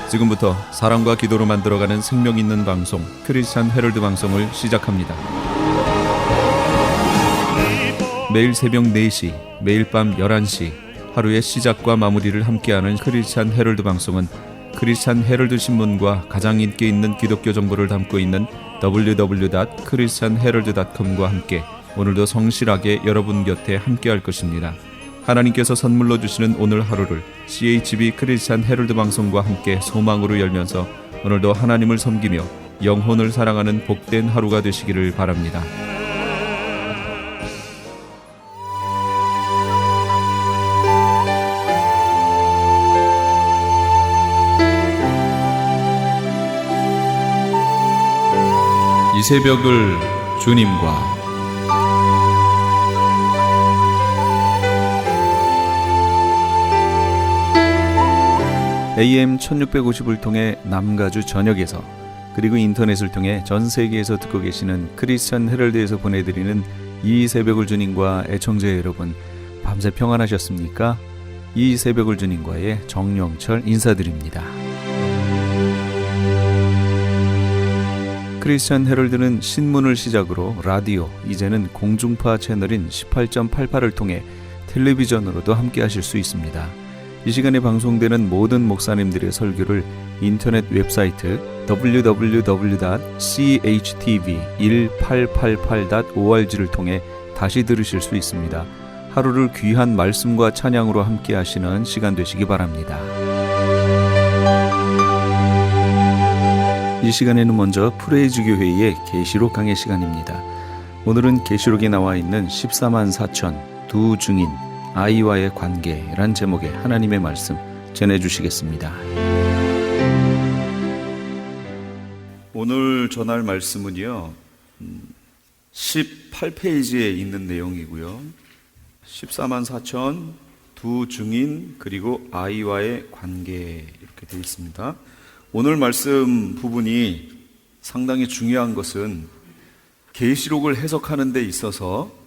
지금부터 사랑과 기도로 만들어가는 생명 있는 방송 크리스찬 헤럴드 방송을 시작합니다. 매일 새벽 4시, 매일 밤 11시 하루의 시작과 마무리를 함께하는 크리스찬 헤럴드 방송은 크리스찬 헤럴드 신문과 가장 인기 있는 기독교 정보를 담고 있는 www.christianherald.com과 함께 오늘도 성실하게 여러분 곁에 함께할 것입니다. 하나님께서 선물로 주시는 오늘 하루를 CHB 크리스찬 헤럴드 방송과 함께 소망으로 열면서 오늘도 하나님을 섬기며 영혼을 사랑하는 복된 하루가 되시기를 바랍니다. 이 새벽을 주님과 AM 1650을 통해 남가주 전역에서 그리고 인터넷을 통해 전 세계에서 듣고 계시는 크리스찬 헤럴드에서 보내드리는 이 새벽을 주님과 애청자 여러분, 밤새 평안하셨습니까? 이 새벽을 주님과의 정영철 인사드립니다. 크리스찬 헤럴드는 신문을 시작으로 라디오, 이제는 공중파 채널인 18.88을 통해 텔레비전으로도 함께 하실 수 있습니다. 이 시간에 방송되는 모든 목사님들의 설교를 인터넷 웹사이트 www.chtv1888.org를 통해 다시 들으실 수 있습니다. 하루를 귀한 말씀과 찬양으로 함께 하시는 시간 되시기 바랍니다. 이 시간에는 먼저 프레이즈 교회의 계시록 강의 시간입니다. 오늘은 계시록에 나와 있는 14만 4천 두 증인 아이와의 관계란 제목의 하나님의 말씀 전해주시겠습니다. 오늘 전할 말씀은요 18페이지에 있는 내용이고요 14만 4천 두 증인 그리고 아이와의 관계 이렇게 되어 있습니다. 오늘 말씀 부분이 상당히 중요한 것은 계시록을 해석하는 데 있어서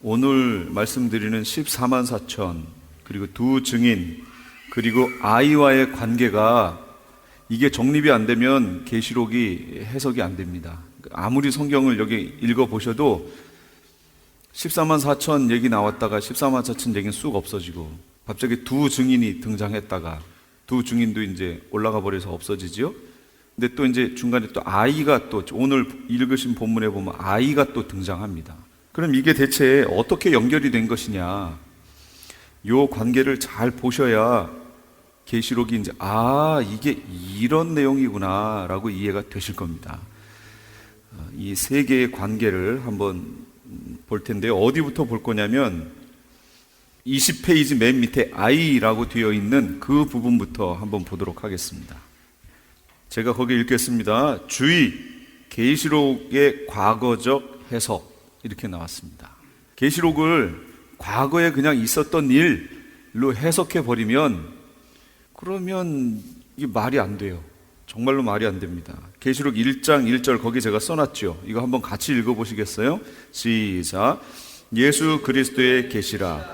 오늘 말씀드리는 14만 4천 그리고 두 증인 그리고 아이와의 관계가 이게 정립이 안 되면 계시록이 해석이 안 됩니다. 아무리 성경을 여기 읽어보셔도 14만 4천 얘기 나왔다가 14만 4천 얘기는 쑥 없어지고 갑자기 두 증인이 등장했다가 두 증인도 이제 올라가 버려서 없어지지요. 근데 또 이제 중간에 또 아이가 또 오늘 읽으신 본문에 보면 아이가 또 등장합니다. 그럼 이게 대체 어떻게 연결이 된 것이냐? 요 관계를 잘 보셔야 계시록이 이제 이게 이런 내용이구나라고 이해가 되실 겁니다. 이 세 개의 관계를 한번 볼 텐데요. 어디부터 볼 거냐면 20페이지 맨 밑에 I라고 되어 있는 그 부분부터 한번 보도록 하겠습니다. 제가 거기 읽겠습니다. 주의, 계시록의 과거적 해석 이렇게 나왔습니다. 계시록을 과거에 그냥 있었던 일로 해석해 버리면 그러면 이게 말이 안 돼요. 정말로 말이 안 됩니다. 계시록 1장 1절 거기 제가 써놨죠. 이거 한번 같이 읽어보시겠어요? 시작. 예수 그리스도의 계시라.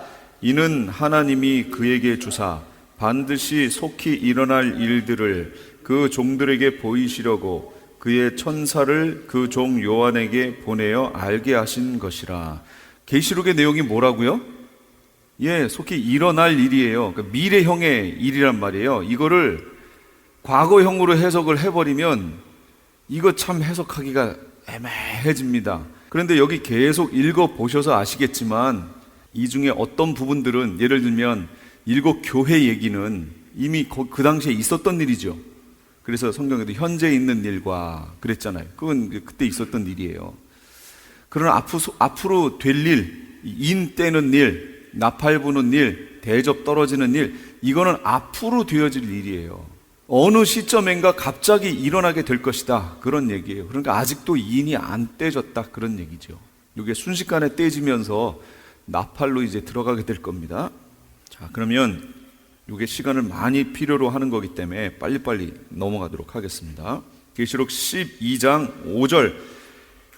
이는 하나님이 그에게 주사 반드시 속히 일어날 일들을 그 종들에게 보이시려고 그의 천사를 그 종 요한에게 보내어 알게 하신 것이라. 계시록의 내용이 뭐라고요? 속히 일어날 일이에요. 그러니까 미래형의 일이란 말이에요. 이거를 과거형으로 해석을 해버리면 이거 참 해석하기가 애매해집니다. 그런데 여기 계속 읽어보셔서 아시겠지만 이 중에 어떤 부분들은 예를 들면 일곱 교회 얘기는 이미 그 당시에 있었던 일이죠. 그래서 성경에도 현재 있는 일과 그랬잖아요. 그건 그때 있었던 일이에요. 그러나 앞으로 될 일, 인 떼는 일, 나팔 부는 일, 대접 떨어지는 일, 이거는 앞으로 되어질 일이에요. 어느 시점인가 갑자기 일어나게 될 것이다, 그런 얘기예요. 그러니까 아직도 인이 안 떼졌다, 그런 얘기죠. 이게 순식간에 떼지면서 나팔로 이제 들어가게 될 겁니다. 자, 그러면 이게 시간을 많이 필요로 하는 거기 때문에 빨리빨리 넘어가도록 하겠습니다. 계시록 12장 5절,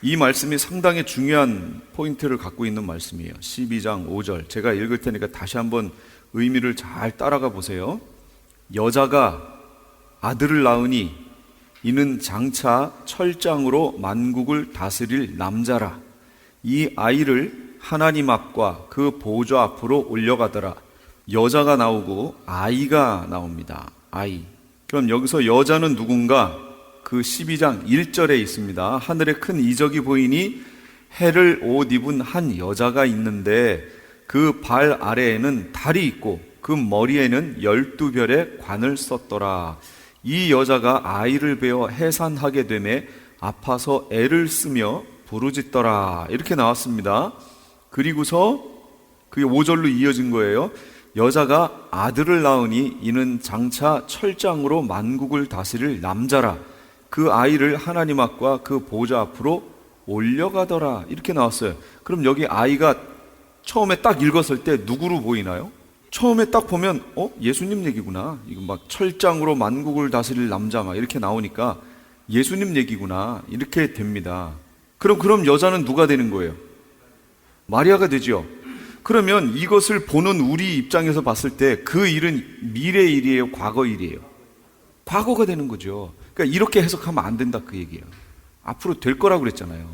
이 말씀이 상당히 중요한 포인트를 갖고 있는 말씀이에요. 12장 5절 제가 읽을 테니까 다시 한번 의미를 잘 따라가 보세요. 여자가 아들을 낳으니 이는 장차 철장으로 만국을 다스릴 남자라. 이 아이를 하나님 앞과 그 보좌 앞으로 올려가더라. 여자가 나오고 아이가 나옵니다. 아이. 그럼 여기서 여자는 누군가? 그 12장 1절에 있습니다. 하늘에 큰 이적이 보이니 해를 옷 입은 한 여자가 있는데 그 발 아래에는 달이 있고 그 머리에는 12별의 관을 썼더라. 이 여자가 아이를 베어 해산하게 되매 아파서 애를 쓰며 부르짖더라. 이렇게 나왔습니다. 그리고서 그게 5절로 이어진 거예요. 여자가 아들을 낳으니 이는 장차 철장으로 만국을 다스릴 남자라. 그 아이를 하나님 앞과 그 보좌 앞으로 올려가더라. 이렇게 나왔어요. 그럼 여기 아이가 처음에 딱 읽었을 때 누구로 보이나요? 처음에 딱 보면 예수님 얘기구나. 이거 막 철장으로 만국을 다스릴 남자 막 이렇게 나오니까 예수님 얘기구나. 이렇게 됩니다. 그럼 여자는 누가 되는 거예요? 마리아가 되죠. 그러면 이것을 보는 우리 입장에서 봤을 때 그 일은 미래 일이에요? 과거 일이에요? 과거가 되는 거죠. 그러니까 이렇게 해석하면 안 된다 그 얘기예요. 앞으로 될 거라고 그랬잖아요.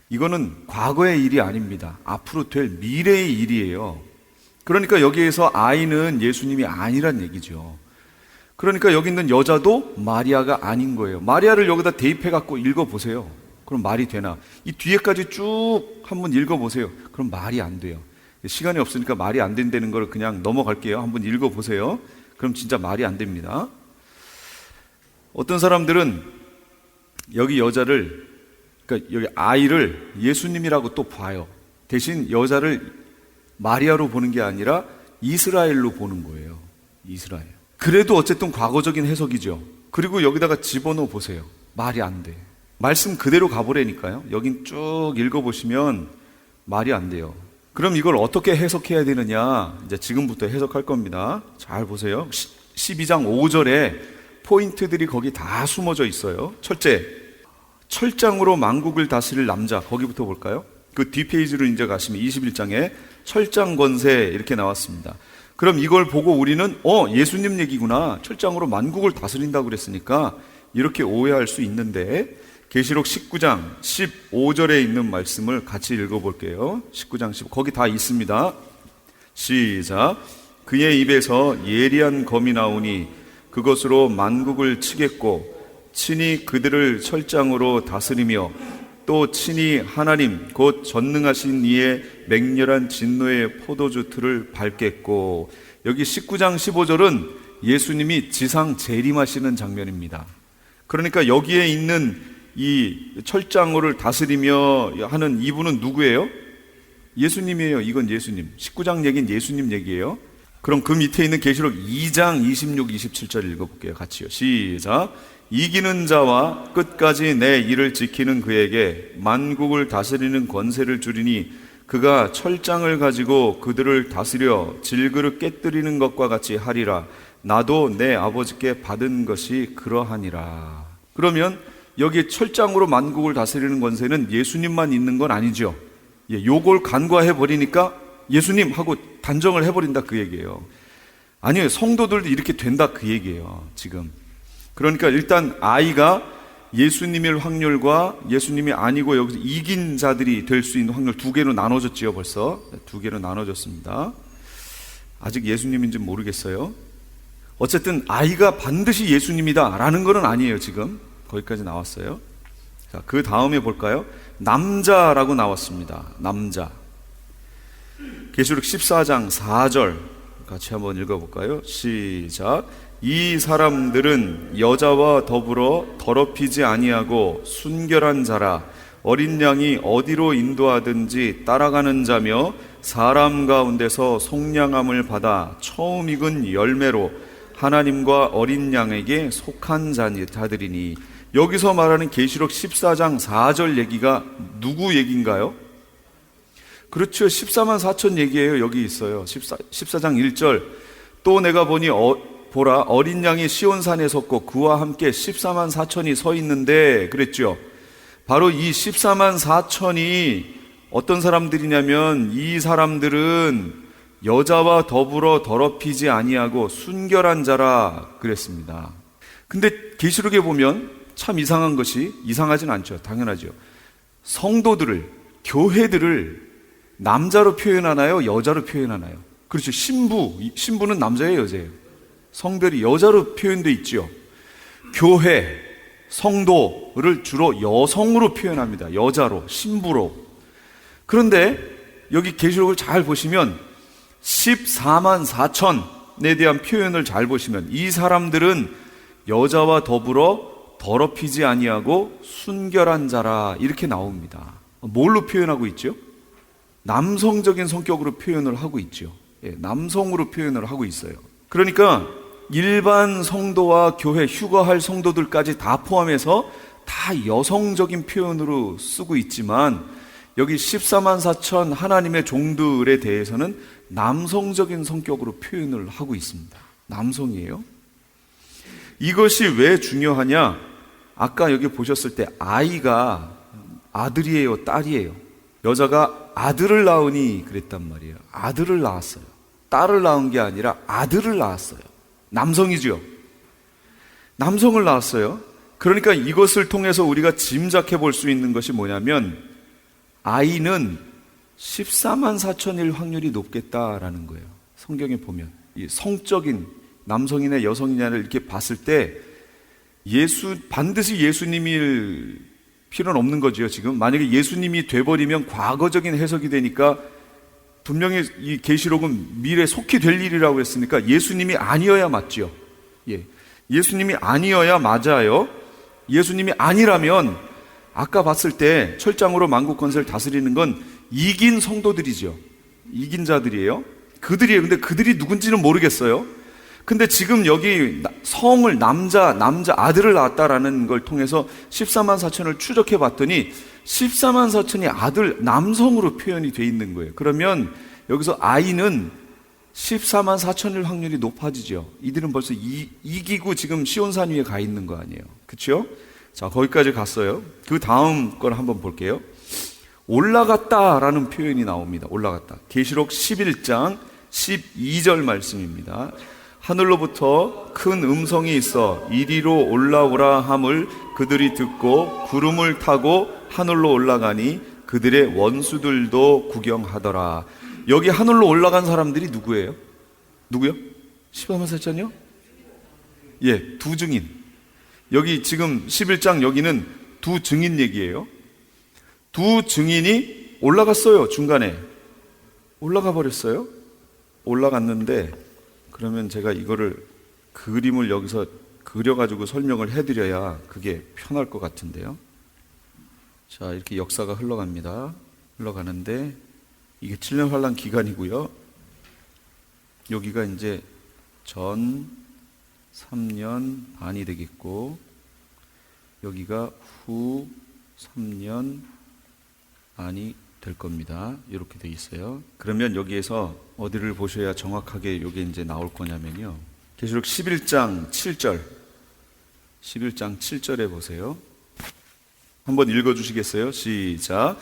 이거는 과거의 일이 아닙니다. 앞으로 될 미래의 일이에요. 그러니까 여기에서 아이는 예수님이 아니란 얘기죠. 그러니까 여기 있는 여자도 마리아가 아닌 거예요. 마리아를 여기다 대입해 갖고 읽어보세요. 그럼 말이 되나? 이 뒤에까지 쭉 한번 읽어보세요. 그럼 말이 안 돼요. 시간이 없으니까 말이 안 된다는 걸 그냥 넘어갈게요. 한번 읽어보세요. 그럼 진짜 말이 안 됩니다. 어떤 사람들은 여기 여자를, 그러니까 여기 아이를 예수님이라고 또 봐요. 대신 여자를 마리아로 보는 게 아니라 이스라엘로 보는 거예요. 이스라엘. 그래도 어쨌든 과거적인 해석이죠. 그리고 여기다가 집어넣어 보세요. 말이 안 돼. 말씀 그대로 가보라니까요. 여긴 쭉 읽어보시면 말이 안 돼요. 그럼 이걸 어떻게 해석해야 되느냐? 이제 지금부터 해석할 겁니다. 잘 보세요. 12장 5절에 포인트들이 거기 다 숨어져 있어요. 첫째, 철장으로 만국을 다스릴 남자. 거기부터 볼까요? 그 뒷페이지로 이제 가시면 21장에 철장 권세 이렇게 나왔습니다. 그럼 이걸 보고 우리는 예수님 얘기구나. 철장으로 만국을 다스린다고 그랬으니까 이렇게 오해할 수 있는데 계시록 19장 15절에 있는 말씀을 같이 읽어볼게요. 19장 15 거기 다 있습니다. 시작. 그의 입에서 예리한 검이 나오니 그것으로 만국을 치겠고 친히 그들을 철장으로 다스리며 또 친히 하나님 곧 전능하신 이의 맹렬한 진노의 포도주 틀을 밟겠고. 여기 19장 15절은 예수님이 지상 재림하시는 장면입니다. 그러니까 여기에 있는 이 철장으를 다스리며 하는 이분은 누구예요? 예수님이에요. 이건 예수님. 19장 얘기는 예수님 얘기예요. 그럼 그 밑에 있는 계시록 2장 26, 27절 읽어볼게요. 같이요. 시작. 이기는 자와 끝까지 내 일을 지키는 그에게 만국을 다스리는 권세를 주리니 그가 철장을 가지고 그들을 다스려 질그릇 깨뜨리는 것과 같이 하리라. 나도 내 아버지께 받은 것이 그러하니라. 그러면 여기 철장으로 만국을 다스리는 권세는 예수님만 있는 건 아니죠. 요걸 간과해버리니까 예수님 하고 단정을 해버린다 그 얘기예요. 아니요, 성도들도 이렇게 된다 그 얘기예요 지금. 그러니까 일단 아이가 예수님일 확률과 예수님이 아니고 여기서 이긴 자들이 될 수 있는 확률 두 개로 나눠졌지요. 벌써 두 개로 나눠졌습니다. 아직 예수님인지 모르겠어요. 어쨌든 아이가 반드시 예수님이다 라는 건 아니에요. 지금 거기까지 나왔어요. 자, 그 다음에 볼까요? 남자라고 나왔습니다. 남자. 계시록 14장 4절 같이 한번 읽어볼까요? 시작. 이 사람들은 여자와 더불어 더럽히지 아니하고 순결한 자라. 어린 양이 어디로 인도하든지 따라가는 자며 사람 가운데서 속량함을 받아 처음 익은 열매로 하나님과 어린 양에게 속한 자들이니. 여기서 말하는 계시록 14장 4절 얘기가 누구 얘기인가요? 그렇죠. 14만 4천 얘기예요. 여기 있어요. 14장 1절. 또 내가 보니 보라 어린 양이 시온산에 섰고 그와 함께 14만 4천이 서 있는데 그랬죠. 바로 이 14만 4천이 어떤 사람들이냐면 이 사람들은 여자와 더불어 더럽히지 아니하고 순결한 자라 그랬습니다. 근데 계시록에 보면 참 이상한 것이, 이상하진 않죠. 당연하죠. 성도들을, 교회들을 남자로 표현하나요? 여자로 표현하나요? 그렇죠. 신부는 남자예요, 여자예요? 성별이 여자로 표현되어 있죠. 교회, 성도를 주로 여성으로 표현합니다. 여자로, 신부로. 그런데 여기 계시록을 잘 보시면 14만 4천에 대한 표현을 잘 보시면 이 사람들은 여자와 더불어 더럽히지 아니하고 순결한 자라 이렇게 나옵니다. 뭘로 표현하고 있죠? 남성적인 성격으로 표현을 하고 있죠. 예, 남성으로 표현을 하고 있어요. 그러니까 일반 성도와 교회 휴거할 성도들까지 다 포함해서 다 여성적인 표현으로 쓰고 있지만 여기 14만 4천 하나님의 종들에 대해서는 남성적인 성격으로 표현을 하고 있습니다. 남성이에요. 이것이 왜 중요하냐? 아까 여기 보셨을 때 아이가 아들이에요, 딸이에요? 여자가 아들을 낳으니 그랬단 말이에요. 아들을 낳았어요. 딸을 낳은 게 아니라 아들을 낳았어요. 남성이죠. 남성을 낳았어요. 그러니까 이것을 통해서 우리가 짐작해 볼 수 있는 것이 뭐냐면 아이는 14만 4천일 확률이 높겠다라는 거예요. 성경에 보면 이 성적인 남성이냐 여성이냐를 이렇게 봤을 때 반드시 예수님일 필요는 없는 거죠. 지금 만약에 예수님이 돼버리면 과거적인 해석이 되니까 분명히 이 계시록은 미래에 속히 될 일이라고 했으니까 예수님이 아니어야 맞죠. 예, 예수님이 아니어야 맞아요. 예수님이 아니라면 아까 봤을 때 철장으로 만국 권세를 다스리는 건 이긴 성도들이죠. 이긴 자들이에요. 그들이에요. 근데 그들이 누군지는 모르겠어요. 근데 지금 여기 성을 남자 아들을 낳았다라는 걸 통해서 14만 4천을 추적해 봤더니 14만 4천이 아들 남성으로 표현이 돼 있는 거예요. 그러면 여기서 아이는 14만 4천일 확률이 높아지죠. 이들은 벌써 이기고 지금 시온산 위에 가 있는 거 아니에요. 그렇죠? 자, 거기까지 갔어요. 그 다음 걸 한번 볼게요. 올라갔다라는 표현이 나옵니다. 올라갔다. 계시록 11장 12절 말씀입니다. 하늘로부터 큰 음성이 있어 이리로 올라오라 함을 그들이 듣고 구름을 타고 하늘로 올라가니 그들의 원수들도 구경하더라. 여기 하늘로 올라간 사람들이 누구예요? 누구요? 14만 4천이요? 예, 두 증인. 여기 지금 11장 여기는 두 증인 얘기예요. 두 증인이 올라갔어요. 중간에 올라가 버렸어요. 올라갔는데 그러면 제가 이거를 그림을 여기서 그려가지고 설명을 해드려야 그게 편할 것 같은데요. 자, 이렇게 역사가 흘러갑니다. 흘러가는데 이게 7년 환란 기간이고요. 여기가 이제 전 3년 반이 되겠고 여기가 후 3년 반이 될 겁니다. 이렇게 돼 있어요. 그러면 여기에서 어디를 보셔야 정확하게 이게 이제 나올 거냐면요. 계시록 11장 7절. 11장 7절에 보세요. 한번 읽어 주시겠어요? 시작.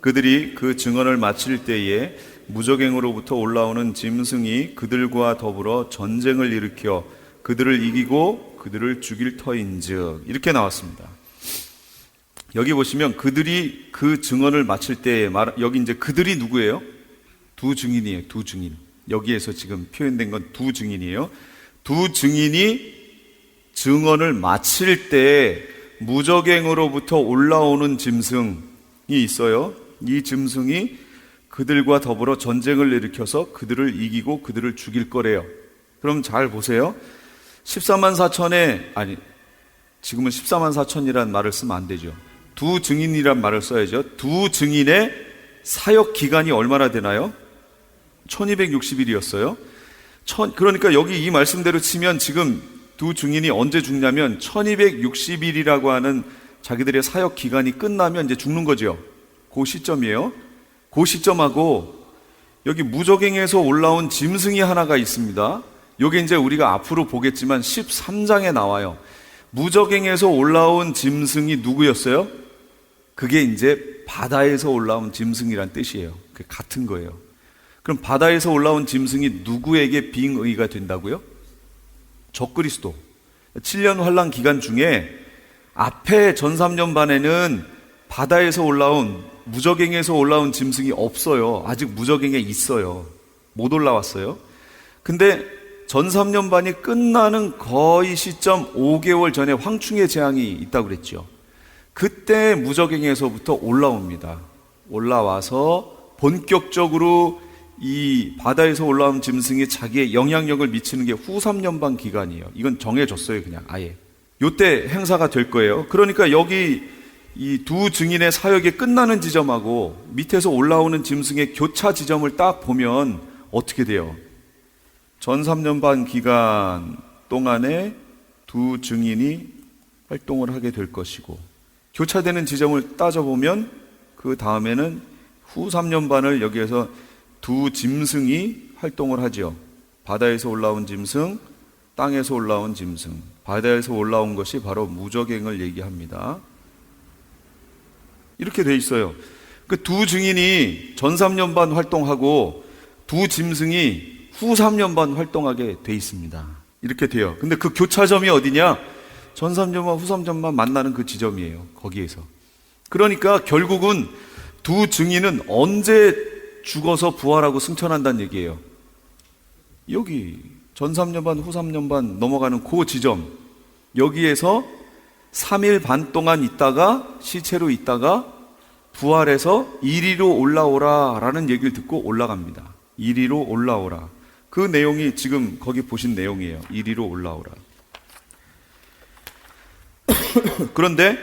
그들이 그 증언을 마칠 때에 무저갱으로부터 올라오는 짐승이 그들과 더불어 전쟁을 일으켜 그들을 이기고 그들을 죽일 터인즉 이렇게 나왔습니다. 여기 보시면 그들이 그 증언을 마칠 때 여기 이제 그들이 누구예요? 두 증인이에요. 두 증인. 여기에서 지금 표현된 건 두 증인이에요. 두 증인이 증언을 마칠 때 무저갱으로부터 올라오는 짐승이 있어요. 이 짐승이 그들과 더불어 전쟁을 일으켜서 그들을 이기고 그들을 죽일 거래요. 그럼 잘 보세요. 14만 4천에 지금은 14만 4천이라는 말을 쓰면 안 되죠. 두 증인이란 말을 써야죠. 두 증인의 사역 기간이 얼마나 되나요? 1260일이었어요. 그러니까 여기 이 말씀대로 치면 지금 두 증인이 언제 죽냐면 1260일이라고 하는 자기들의 사역 기간이 끝나면 이제 죽는 거죠. 그 시점이에요. 그 시점하고 여기 무저갱에서 올라온 짐승이 하나가 있습니다. 여기 이제 우리가 앞으로 보겠지만 13장에 나와요. 무저갱에서 올라온 짐승이 누구였어요? 그게 이제 바다에서 올라온 짐승이란 뜻이에요. 그게 같은 거예요. 그럼 바다에서 올라온 짐승이 누구에게 빙의가 된다고요? 적그리스도. 7년 환란 기간 중에 앞에 전 3년반에는 바다에서 올라온, 무저갱에서 올라온 짐승이 없어요. 아직 무저갱에 있어요. 못 올라왔어요. 근데 전 3년반이 끝나는 거의 시점 5개월 전에 황충의 재앙이 있다고 그랬죠. 그때 무저갱에서부터 올라옵니다. 올라와서 본격적으로 이 바다에서 올라온 짐승이 자기의 영향력을 미치는 게 후 3년반 기간이에요. 이건 정해졌어요, 그냥 아예. 요때 행사가 될 거예요. 그러니까 여기 이 두 증인의 사역이 끝나는 지점하고 밑에서 올라오는 짐승의 교차 지점을 딱 보면 어떻게 돼요? 전 3년 반 기간 동안에 두 증인이 활동을 하게 될 것이고, 교차되는 지점을 따져보면 그 다음에는 후 3년 반을 여기에서 두 짐승이 활동을 하죠. 바다에서 올라온 짐승, 땅에서 올라온 짐승. 바다에서 올라온 것이 바로 무저갱을 얘기합니다. 이렇게 돼 있어요. 그 두 증인이 전 3년 반 활동하고 두 짐승이 후 3년 반 활동하게 돼 있습니다. 이렇게 돼요. 근데 그 교차점이 어디냐? 전 3년만 후 3년만 만나는 그 지점이에요. 거기에서. 그러니까 결국은 두 증인은 언제 죽어서 부활하고 승천한다는 얘기예요. 여기 전 3년 반 후 3년 반 넘어가는 그 지점, 여기에서 3일 반 동안 있다가 시체로 있다가 부활해서 이리로 올라오라 라는 얘기를 듣고 올라갑니다. 이리로 올라오라. 그 내용이 지금 거기 보신 내용이에요. 이리로 올라오라. 그런데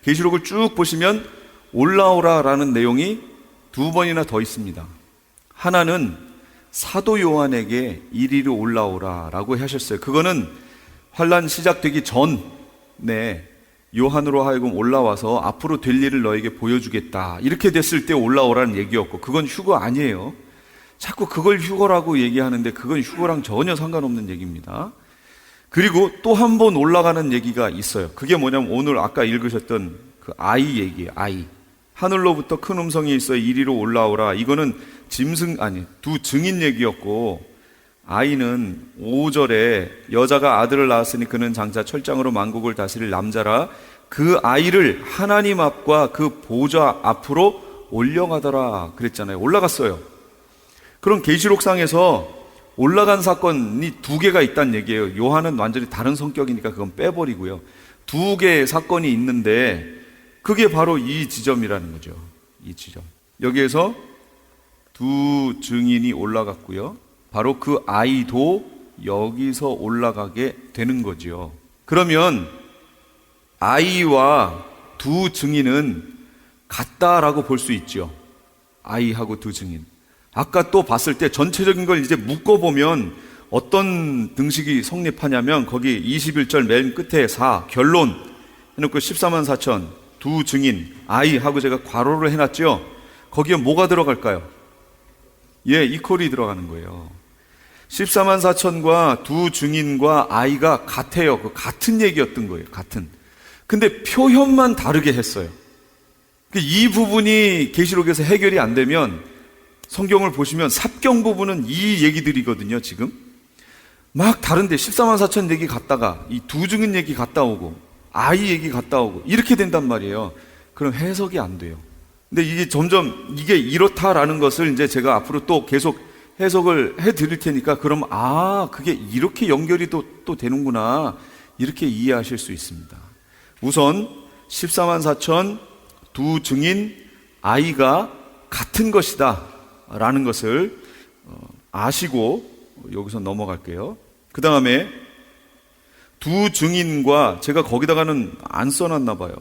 계시록을 쭉 보시면 올라오라 라는 내용이 두 번이나 더 있습니다. 하나는 사도 요한에게 이리로 올라오라 라고 하셨어요. 그거는 환란 시작되기 전에 요한으로 하여금 올라와서 앞으로 될 일을 너에게 보여주겠다, 이렇게 됐을 때 올라오라는 얘기였고, 그건 휴거 아니에요. 자꾸 그걸 휴거라고 얘기하는데 그건 휴거랑 전혀 상관없는 얘기입니다. 그리고 또 한 번 올라가는 얘기가 있어요. 그게 뭐냐면 오늘 아까 읽으셨던 그 아이 얘기예요. 아이. 하늘로부터 큰 음성이 있어 이리로 올라오라. 이거는 두 증인 얘기였고, 아이는 5절에 여자가 아들을 낳았으니 그는 장차 철장으로 만국을 다스릴 남자라. 그 아이를 하나님 앞과 그 보좌 앞으로 올려가더라 그랬잖아요. 올라갔어요. 그럼 계시록상에서 올라간 사건이 두 개가 있다는 얘기예요. 요한은 완전히 다른 성격이니까 그건 빼버리고요. 두 개의 사건이 있는데 그게 바로 이 지점이라는 거죠. 이 지점. 여기에서 두 증인이 올라갔고요. 바로 그 아이도 여기서 올라가게 되는 거죠. 그러면 아이와 두 증인은 같다라고 볼 수 있죠. 아이하고 두 증인. 아까 또 봤을 때 전체적인 걸 이제 묶어보면 어떤 등식이 성립하냐면, 거기 21절 맨 끝에 4 결론 해놓고 14만 4천 두 증인 아이하고 제가 괄호를 해놨죠. 거기에 뭐가 들어갈까요? 예, 이퀄이 들어가는 거예요. 14만 4천과 두 증인과 아이가 같아요. 그 같은 얘기였던 거예요. 같은. 근데 표현만 다르게 했어요. 이 부분이 계시록에서 해결이 안 되면 성경을 보시면 삽경 부분은 이 얘기들이거든요. 지금 막 다른데 14만 4천 얘기 갔다가 이 두 증인 얘기 갔다 오고 아이 얘기 갔다 오고 이렇게 된단 말이에요. 그럼 해석이 안 돼요. 근데 이게 점점 이게 이렇다라는 것을 이제 제가 앞으로 또 계속 해석을 해 드릴 테니까, 그럼 그게 이렇게 연결이 또 되는구나, 이렇게 이해하실 수 있습니다. 우선 14만 4천 두 증인 아이가 같은 것이다 라는 것을 아시고 여기서 넘어갈게요. 그 다음에 두 증인과, 제가 거기다가는 안 써놨나 봐요.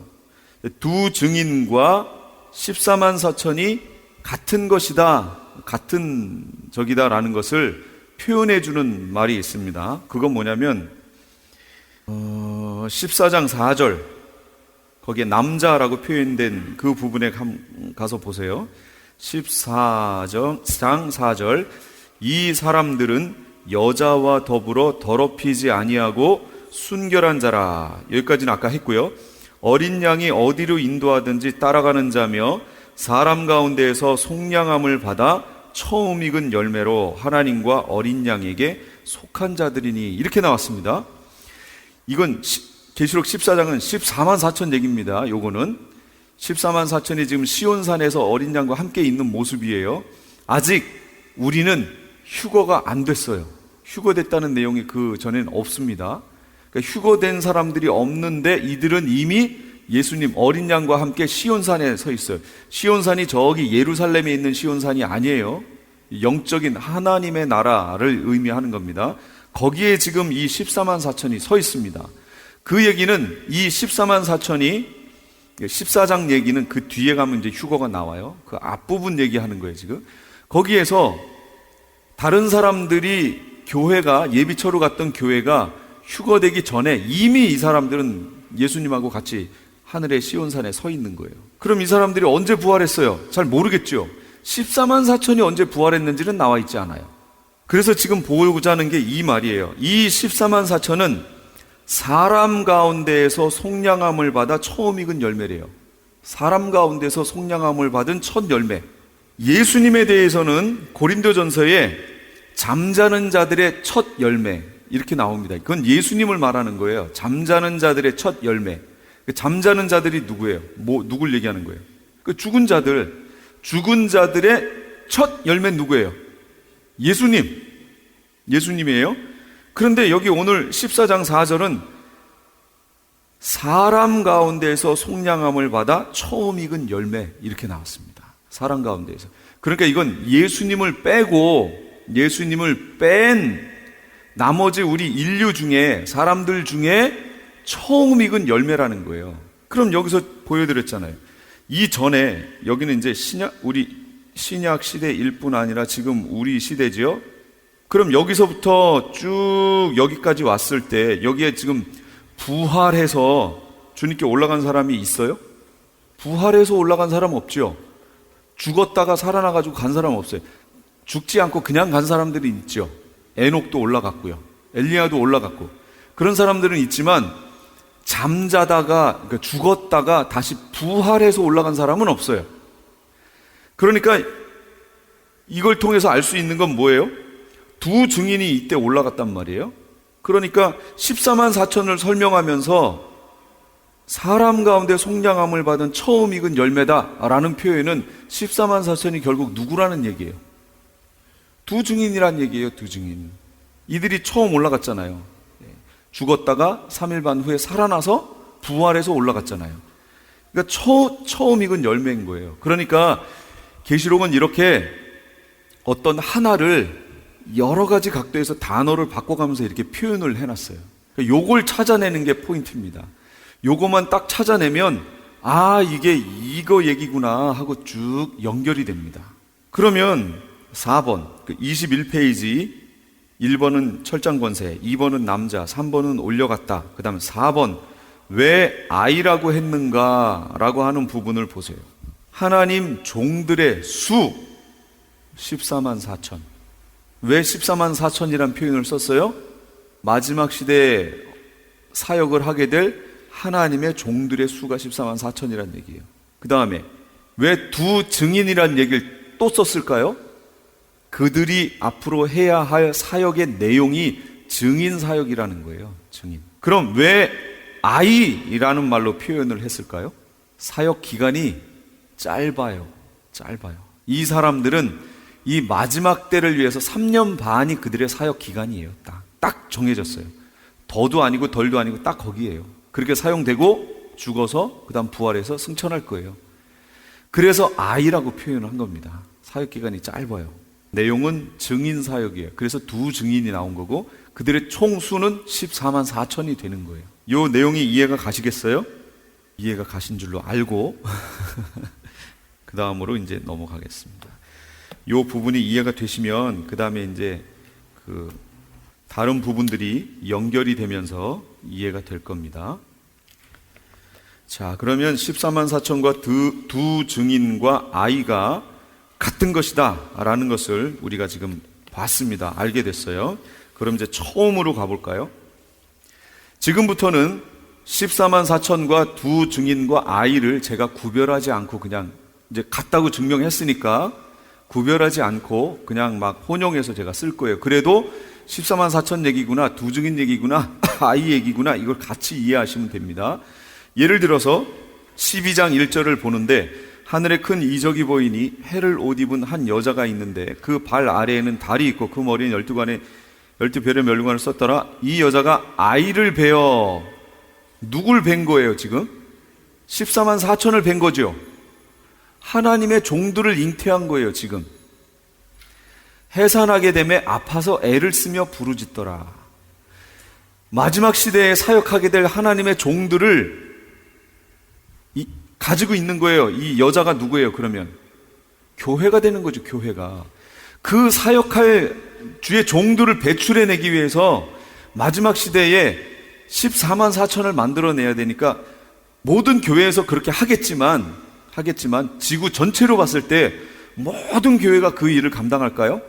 두 증인과 14만 4천이 같은 것이다, 같은 적이다 라는 것을 표현해 주는 말이 있습니다. 그건 뭐냐면 14장 4절 거기에 남자라고 표현된 그 부분에 가서 보세요. 14장 4절 이 사람들은 여자와 더불어 더럽히지 아니하고 순결한 자라. 여기까지는 아까 했고요. 어린 양이 어디로 인도하든지 따라가는 자며 사람 가운데에서 속량함을 받아 처음 익은 열매로 하나님과 어린 양에게 속한 자들이니, 이렇게 나왔습니다. 이건 계시록 14장은 14만 4천 얘기입니다. 요거는 14만 4천이 지금 시온산에서 어린 양과 함께 있는 모습이에요. 아직 우리는 휴거가 안 됐어요. 휴거됐다는 내용이 그 전에는 없습니다. 그러니까 휴거된 사람들이 없는데 이들은 이미 예수님 어린 양과 함께 시온산에 서 있어요. 시온산이 저기 예루살렘에 있는 시온산이 아니에요. 영적인 하나님의 나라를 의미하는 겁니다. 거기에 지금 이 14만 4천이 서 있습니다. 그 얘기는 이 14만 4천이 14장 얘기는 그 뒤에 가면 이제 휴거가 나와요. 그 앞부분 얘기하는 거예요, 지금. 거기에서 다른 사람들이 교회가 예비처로 갔던 교회가 휴거되기 전에 이미 이 사람들은 예수님하고 같이 하늘의 시온산에 서 있는 거예요. 그럼 이 사람들이 언제 부활했어요? 잘 모르겠죠. 14만 4천이 언제 부활했는지는 나와 있지 않아요. 그래서 지금 보고자 하는 게 이 말이에요. 이 14만 4천은 사람 가운데에서 속량함을 받아 처음 익은 열매래요. 사람 가운데서 속량함을 받은 첫 열매. 예수님에 대해서는 고린도전서에 잠자는 자들의 첫 열매 이렇게 나옵니다. 그건 예수님을 말하는 거예요. 잠자는 자들의 첫 열매. 잠자는 자들이 누구예요? 누굴 얘기하는 거예요? 그 죽은 자들의 첫 열매는 누구예요? 예수님이에요. 그런데 여기 오늘 14장 4절은 사람 가운데에서 속량함을 받아 처음 익은 열매 이렇게 나왔습니다. 사람 가운데에서. 그러니까 이건 예수님을 뺀 나머지 우리 인류 중에 사람들 중에 처음 익은 열매라는 거예요. 그럼 여기서 보여드렸잖아요. 이전에 여기는 이제 우리 신약 시대일 뿐 아니라 지금 우리 시대지요. 그럼 여기서부터 쭉 여기까지 왔을 때 여기에 지금 부활해서 주님께 올라간 사람이 있어요? 부활해서 올라간 사람 없죠. 죽었다가 살아나가지고 간 사람 없어요. 죽지 않고 그냥 간 사람들이 있죠. 에녹도 올라갔고요. 엘리야도 올라갔고 그런 사람들은 있지만 잠자다가 그러니까 죽었다가 다시 부활해서 올라간 사람은 없어요. 그러니까 이걸 통해서 알 수 있는 건 뭐예요? 두 증인이 이때 올라갔단 말이에요. 그러니까 14만 4천을 설명하면서 사람 가운데 속량함을 받은 처음 익은 열매다라는 표현은 14만 4천이 결국 누구라는 얘기예요? 두 증인이란 얘기예요. 두 증인. 이들이 처음 올라갔잖아요. 죽었다가 3일 반 후에 살아나서 부활해서 올라갔잖아요. 그러니까 처음 익은 열매인 거예요. 그러니까 계시록은 이렇게 어떤 하나를 여러 가지 각도에서 단어를 바꿔가면서 이렇게 표현을 해놨어요. 그러니까 요걸 찾아내는 게 포인트입니다. 요거만 딱 찾아내면 이게 이거 얘기구나 하고 쭉 연결이 됩니다. 그러면 4번 21페이지 1번은 철장권세, 2번은 남자, 3번은 올려갔다. 그 다음에 4번 왜 아이라고 했는가 라고 하는 부분을 보세요. 하나님 종들의 수 14만 4천. 왜 14만 4천이라는 표현을 썼어요? 마지막 시대에 사역을 하게 될 하나님의 종들의 수가 14만 4천이라는 얘기예요. 그 다음에 왜 두 증인이라는 얘기를 또 썼을까요? 그들이 앞으로 해야 할 사역의 내용이 증인 사역이라는 거예요. 증인. 그럼 왜 아이라는 말로 표현을 했을까요? 사역 기간이 짧아요. 이 사람들은 이 마지막 때를 위해서 3년 반이 그들의 사역 기간이에요. 딱 정해졌어요. 더도 아니고 덜도 아니고 딱 거기에요. 그렇게 사용되고 죽어서 그 다음 부활해서 승천할 거예요. 그래서 아이라고 표현을 한 겁니다. 사역 기간이 짧아요. 내용은 증인 사역이에요. 그래서 두 증인이 나온 거고 그들의 총수는 14만 4천이 되는 거예요. 이 내용이 이해가 가시겠어요? 이해가 가신 줄로 알고 그 다음으로 이제 넘어가겠습니다. 이 부분이 이해가 되시면 그 다음에 이제 다른 부분들이 연결이 되면서 이해가 될 겁니다. 자, 그러면 14만 4천과 두 증인과 아이가 같은 것이다 라는 것을 우리가 지금 봤습니다. 알게 됐어요. 그럼 이제 처음으로 가볼까요? 지금부터는 14만 4천과 두 증인과 아이를 제가 구별하지 않고 그냥 이제 같다고 증명했으니까 구별하지 않고 그냥 막 혼용해서 제가 쓸 거예요. 그래도 14만 4천 얘기구나, 두 증인 얘기구나, 아이 얘기구나, 이걸 같이 이해하시면 됩니다. 예를 들어서 12장 1절을 보는데 하늘에 큰 이적이 보이니 해를 옷 입은 한 여자가 있는데 그 발 아래에는 달이 있고 그 머리는 12별의 멸관을 썼더라. 이 여자가 아이를 베어, 누굴 뵌 거예요 지금? 14만 4천을 뵌 거죠. 하나님의 종들을 잉태한 거예요 지금. 해산하게 되매 아파서 애를 쓰며 부르짖더라. 마지막 시대에 사역하게 될 하나님의 종들을 가지고 있는 거예요. 이 여자가 누구예요 그러면? 교회가 되는 거죠. 교회가. 그 사역할 주의 종들을 배출해내기 위해서 마지막 시대에 14만 4천을 만들어내야 되니까 모든 교회에서 그렇게 하겠지만 지구 전체로 봤을 때 모든 교회가 그 일을 감당할까요?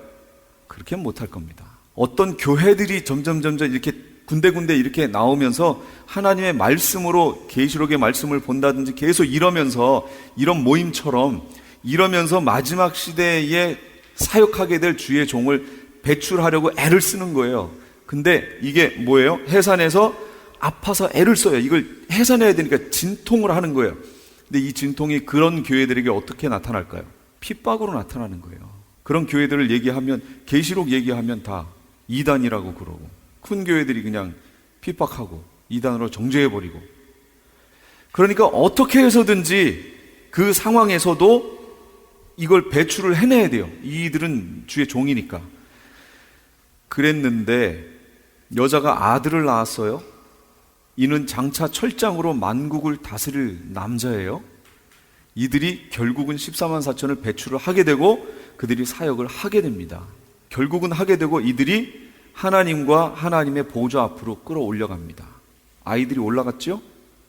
그렇게 못할 겁니다. 어떤 교회들이 점점 이렇게 군데군데 이렇게 나오면서 하나님의 말씀으로 계시록의 말씀을 본다든지 계속 이러면서 이런 모임처럼 이러면서 마지막 시대에 사역하게 될 주의 종을 배출하려고 애를 쓰는 거예요. 근데 이게 뭐예요? 해산해서 아파서 애를 써요. 이걸 해산해야 되니까 진통을 하는 거예요. 근데 이 진통이 그런 교회들에게 어떻게 나타날까요? 핍박으로 나타나는 거예요. 그런 교회들을 얘기하면, 계시록 얘기하면 다 이단이라고 그러고, 큰 교회들이 그냥 핍박하고 이단으로 정죄해버리고. 그러니까 어떻게 해서든지 그 상황에서도 이걸 배출을 해내야 돼요. 이들은 주의 종이니까. 그랬는데 여자가 아들을 낳았어요. 이는 장차 철장으로 만국을 다스릴 남자예요. 이들이 결국은 14만 4천을 배출을 하게 되고 그들이 사역을 하게 됩니다. 결국은 하게 되고 이들이 하나님과 하나님의 보좌 앞으로 끌어올려갑니다. 아이들이 올라갔죠?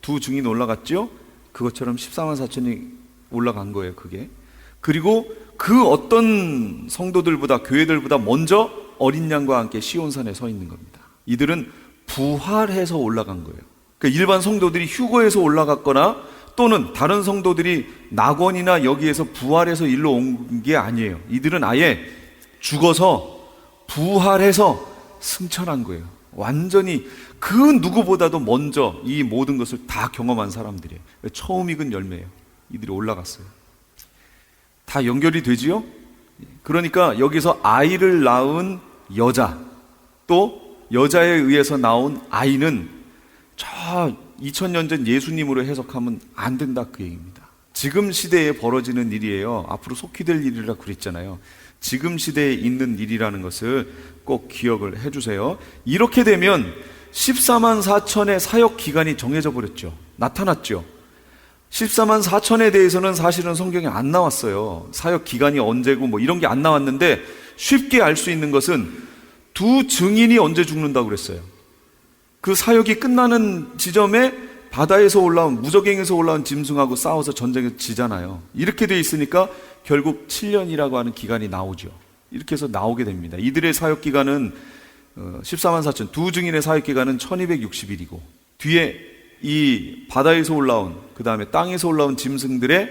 두 증인 올라갔죠? 그것처럼 14만 4천이 올라간 거예요, 그게. 그리고 그 어떤 성도들보다, 교회들보다 먼저 어린 양과 함께 시온산에 서 있는 겁니다. 이들은 부활해서 올라간 거예요. 그러니까 일반 성도들이 휴거해서 올라갔거나 또는 다른 성도들이 낙원이나 여기에서 부활해서 일로 온 게 아니에요. 이들은 아예 죽어서 부활해서 승천한 거예요. 완전히 그 누구보다도 먼저 이 모든 것을 다 경험한 사람들이에요. 처음 익은 열매예요. 이들이 올라갔어요. 다 연결이 되지요? 그러니까 여기서 아이를 낳은 여자, 또 여자에 의해서 나온 아이는 저 2000년 전 예수님으로 해석하면 안 된다, 그 얘기입니다. 지금 시대에 벌어지는 일이에요. 앞으로 속히 될 일이라 그랬잖아요. 지금 시대에 있는 일이라는 것을 꼭 기억을 해주세요. 이렇게 되면 14만 4천의 사역 기간이 정해져 버렸죠. 나타났죠. 14만 4천에 대해서는 사실은 성경에 안 나왔어요. 사역 기간이 언제고 뭐 이런 게 안 나왔는데 쉽게 알 수 있는 것은 두 증인이 언제 죽는다고 그랬어요. 그 사역이 끝나는 지점에 바다에서 올라온, 무적행에서 올라온 짐승하고 싸워서 전쟁에서 지잖아요. 이렇게 돼 있으니까 결국 7년이라고 하는 기간이 나오죠. 이렇게 해서 나오게 됩니다. 이들의 사역 기간은 14만 4천, 두 증인의 사역 기간은 1260일이고 뒤에 이 바다에서 올라온, 그 다음에 땅에서 올라온 짐승들의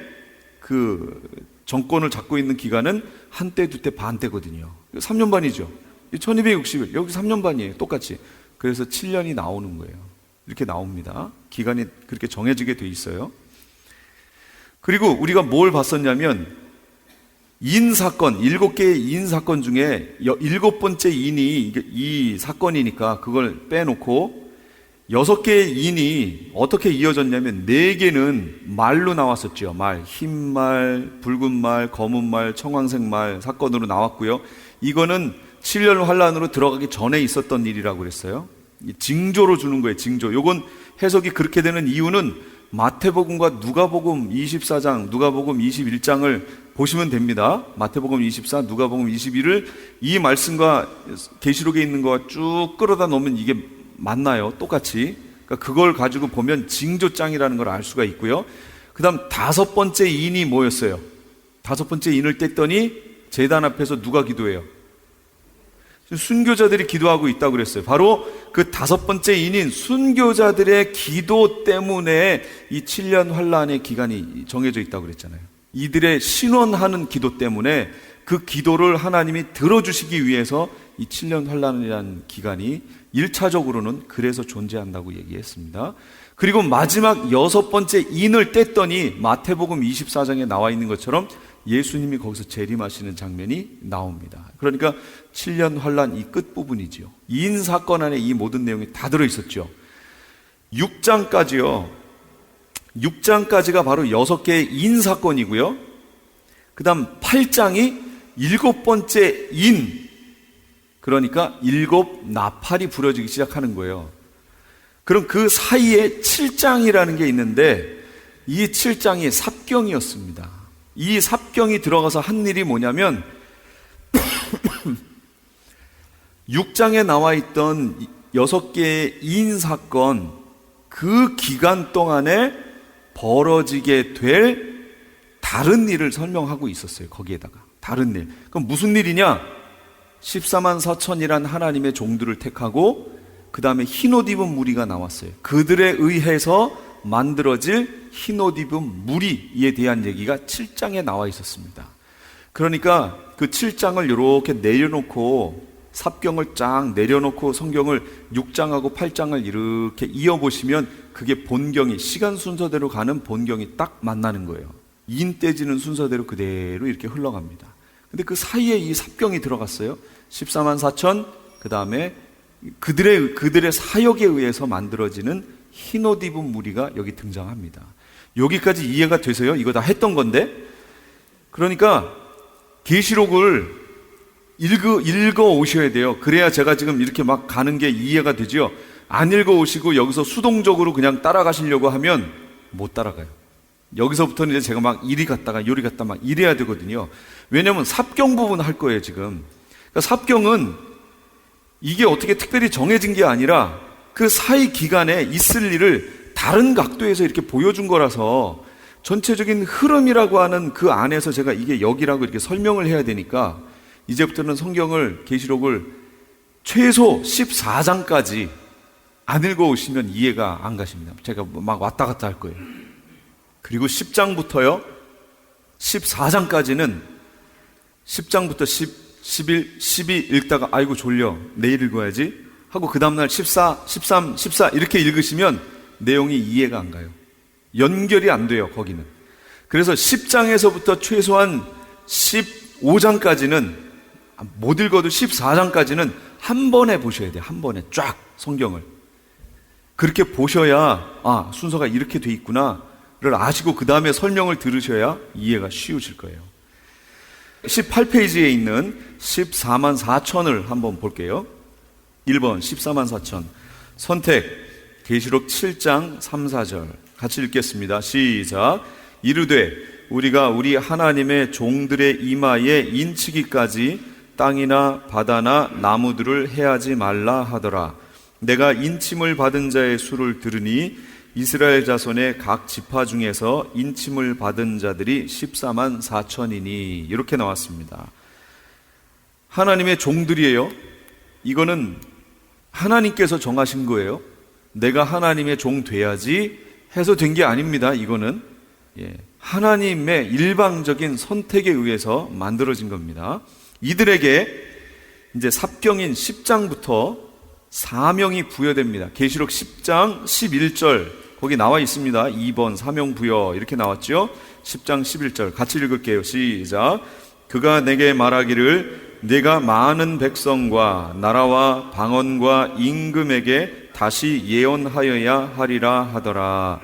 그 정권을 잡고 있는 기간은 한때, 두때, 반때거든요. 3년 반이죠. 1260일, 여기 3년 반이에요. 똑같이. 그래서 7년이 나오는 거예요. 이렇게 나옵니다. 기간이 그렇게 정해지게 돼 있어요. 그리고 우리가 뭘 봤었냐면 인사건, 7개의 인사건 중에 7번째 인이 이 사건이니까 그걸 빼놓고 6개의 인이 어떻게 이어졌냐면 4개는 말로 나왔었죠. 말, 흰 말, 붉은 말, 검은 말, 청황색 말 사건으로 나왔고요. 이거는 7년 환란으로 들어가기 전에 있었던 일이라고 그랬어요. 징조로 주는 거예요. 징조. 요건 해석이 그렇게 되는 이유는 마태복음과 누가복음 24장, 누가복음 21장을 보시면 됩니다. 마태복음 24, 누가복음 21을 이 말씀과 계시록에 있는 거와 쭉 끌어다 놓으면 이게 맞나요? 똑같이. 그러니까 그걸 가지고 보면 징조장이라는 걸 알 수가 있고요. 그 다음 5번째 인이 뭐였어요? 5번째 인을 뗐더니 제단 앞에서 누가 기도해요? 순교자들이 기도하고 있다고 그랬어요. 바로 그 5번째 인인 순교자들의 기도 때문에 이 7년 환란의 기간이 정해져 있다고 그랬잖아요. 이들의 신원하는 기도 때문에 그 기도를 하나님이 들어주시기 위해서 이 7년 환란이라는 기간이 1차적으로는 그래서 존재한다고 얘기했습니다. 그리고 마지막 6번째 인을 뗐더니 마태복음 24장에 나와 있는 것처럼 예수님이 거기서 재림하시는 장면이 나옵니다. 그러니까 7년 환란 이 끝부분이지요. 인 사건 안에 이 모든 내용이 다 들어있었죠. 6장까지요. 6장까지가 바로 6개의 인 사건이고요. 그 다음 8장이 7번째 인, 그러니까 7 나팔이 부러지기 시작하는 거예요. 그럼 그 사이에 7장이라는 게 있는데 이 7장이 삽경이었습니다. 이 삽경이 들어가서 한 일이 뭐냐면 6장에 나와 있던 6개의 인 사건, 그 기간 동안에 벌어지게 될 다른 일을 설명하고 있었어요. 거기에다가 다른 일. 그럼 무슨 일이냐? 14만 4천이란 하나님의 종들을 택하고 그 다음에 흰옷 입은 무리가 나왔어요. 그들에 의해서 만들어질 흰옷 입은 무리에 대한 얘기가 7장에 나와 있었습니다. 그러니까 그 7장을 이렇게 내려놓고 삽경을 쫙 내려놓고 성경을 6장하고 8장을 이렇게 이어보시면 그게 본경이, 시간 순서대로 가는 본경이 딱 만나는 거예요. 인 떼지는 순서대로 그대로 이렇게 흘러갑니다. 근데 그 사이에 이 삽경이 들어갔어요. 14만 4천, 그 다음에 그들의 사역에 의해서 만들어지는 흰옷 입은 무리가 여기 등장합니다. 여기까지 이해가 되세요? 이거 다 했던 건데. 그러니까 계시록을 읽어 오셔야 돼요. 그래야 제가 지금 이렇게 막 가는 게 이해가 되죠. 안 읽어 오시고 여기서 수동적으로 그냥 따라가시려고 하면 못 따라가요. 여기서부터는 이제 제가 막 이리 갔다가 요리 갔다 막 이래야 되거든요. 왜냐하면 삽경 부분 할 거예요, 지금. 그러니까 삽경은 이게 어떻게 특별히 정해진 게 아니라 그 사이 기간에 있을 일을 다른 각도에서 이렇게 보여준 거라서 전체적인 흐름이라고 하는 그 안에서 제가 이게 여기라고 이렇게 설명을 해야 되니까 이제부터는 성경을, 계시록을 최소 14장까지 안 읽어오시면 이해가 안 가십니다. 제가 막 왔다 갔다 할 거예요. 그리고 10장부터요 14장까지는 10장부터 10, 11, 12 읽다가 아이고 졸려 내일 읽어야지 하고 그 다음날 14, 13, 14 이렇게 읽으시면 내용이 이해가 안 가요. 연결이 안 돼요, 거기는. 그래서 10장에서부터 최소한 15장까지는 못 읽어도 14장까지는 한 번에 보셔야 돼요. 한 번에 쫙 성경을. 그렇게 보셔야 순서가 이렇게 돼 있구나를 아시고 그 다음에 설명을 들으셔야 이해가 쉬우실 거예요. 18페이지에 있는 14만 4천을 한번 볼게요. 1번 14만 4천 선택 계시록 7장 3, 4절 같이 읽겠습니다. 시작. 이르되 우리가 우리 하나님의 종들의 이마에 인치기까지 땅이나 바다나 나무들을 해하지 말라 하더라. 내가 인침을 받은 자의 수를 들으니 이스라엘 자손의 각 지파 중에서 인침을 받은 자들이 14만 4천이니 이렇게 나왔습니다. 하나님의 종들이에요. 이거는 하나님께서 정하신 거예요. 내가 하나님의 종 돼야지 해서 된 게 아닙니다. 이거는 하나님의 일방적인 선택에 의해서 만들어진 겁니다. 이들에게 이제 삽경인 10장부터 사명이 부여됩니다. 계시록 10장 11절 거기 나와 있습니다. 2번 사명 부여 이렇게 나왔죠. 10장 11절 같이 읽을게요. 시작. 그가 내게 말하기를 내가 많은 백성과 나라와 방언과 임금에게 다시 예언하여야 하리라 하더라.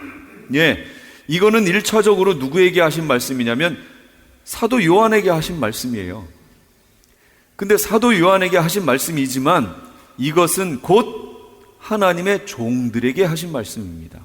이거는 1차적으로 누구에게 하신 말씀이냐면 사도 요한에게 하신 말씀이에요. 근데 사도 요한에게 하신 말씀이지만 이것은 곧 하나님의 종들에게 하신 말씀입니다.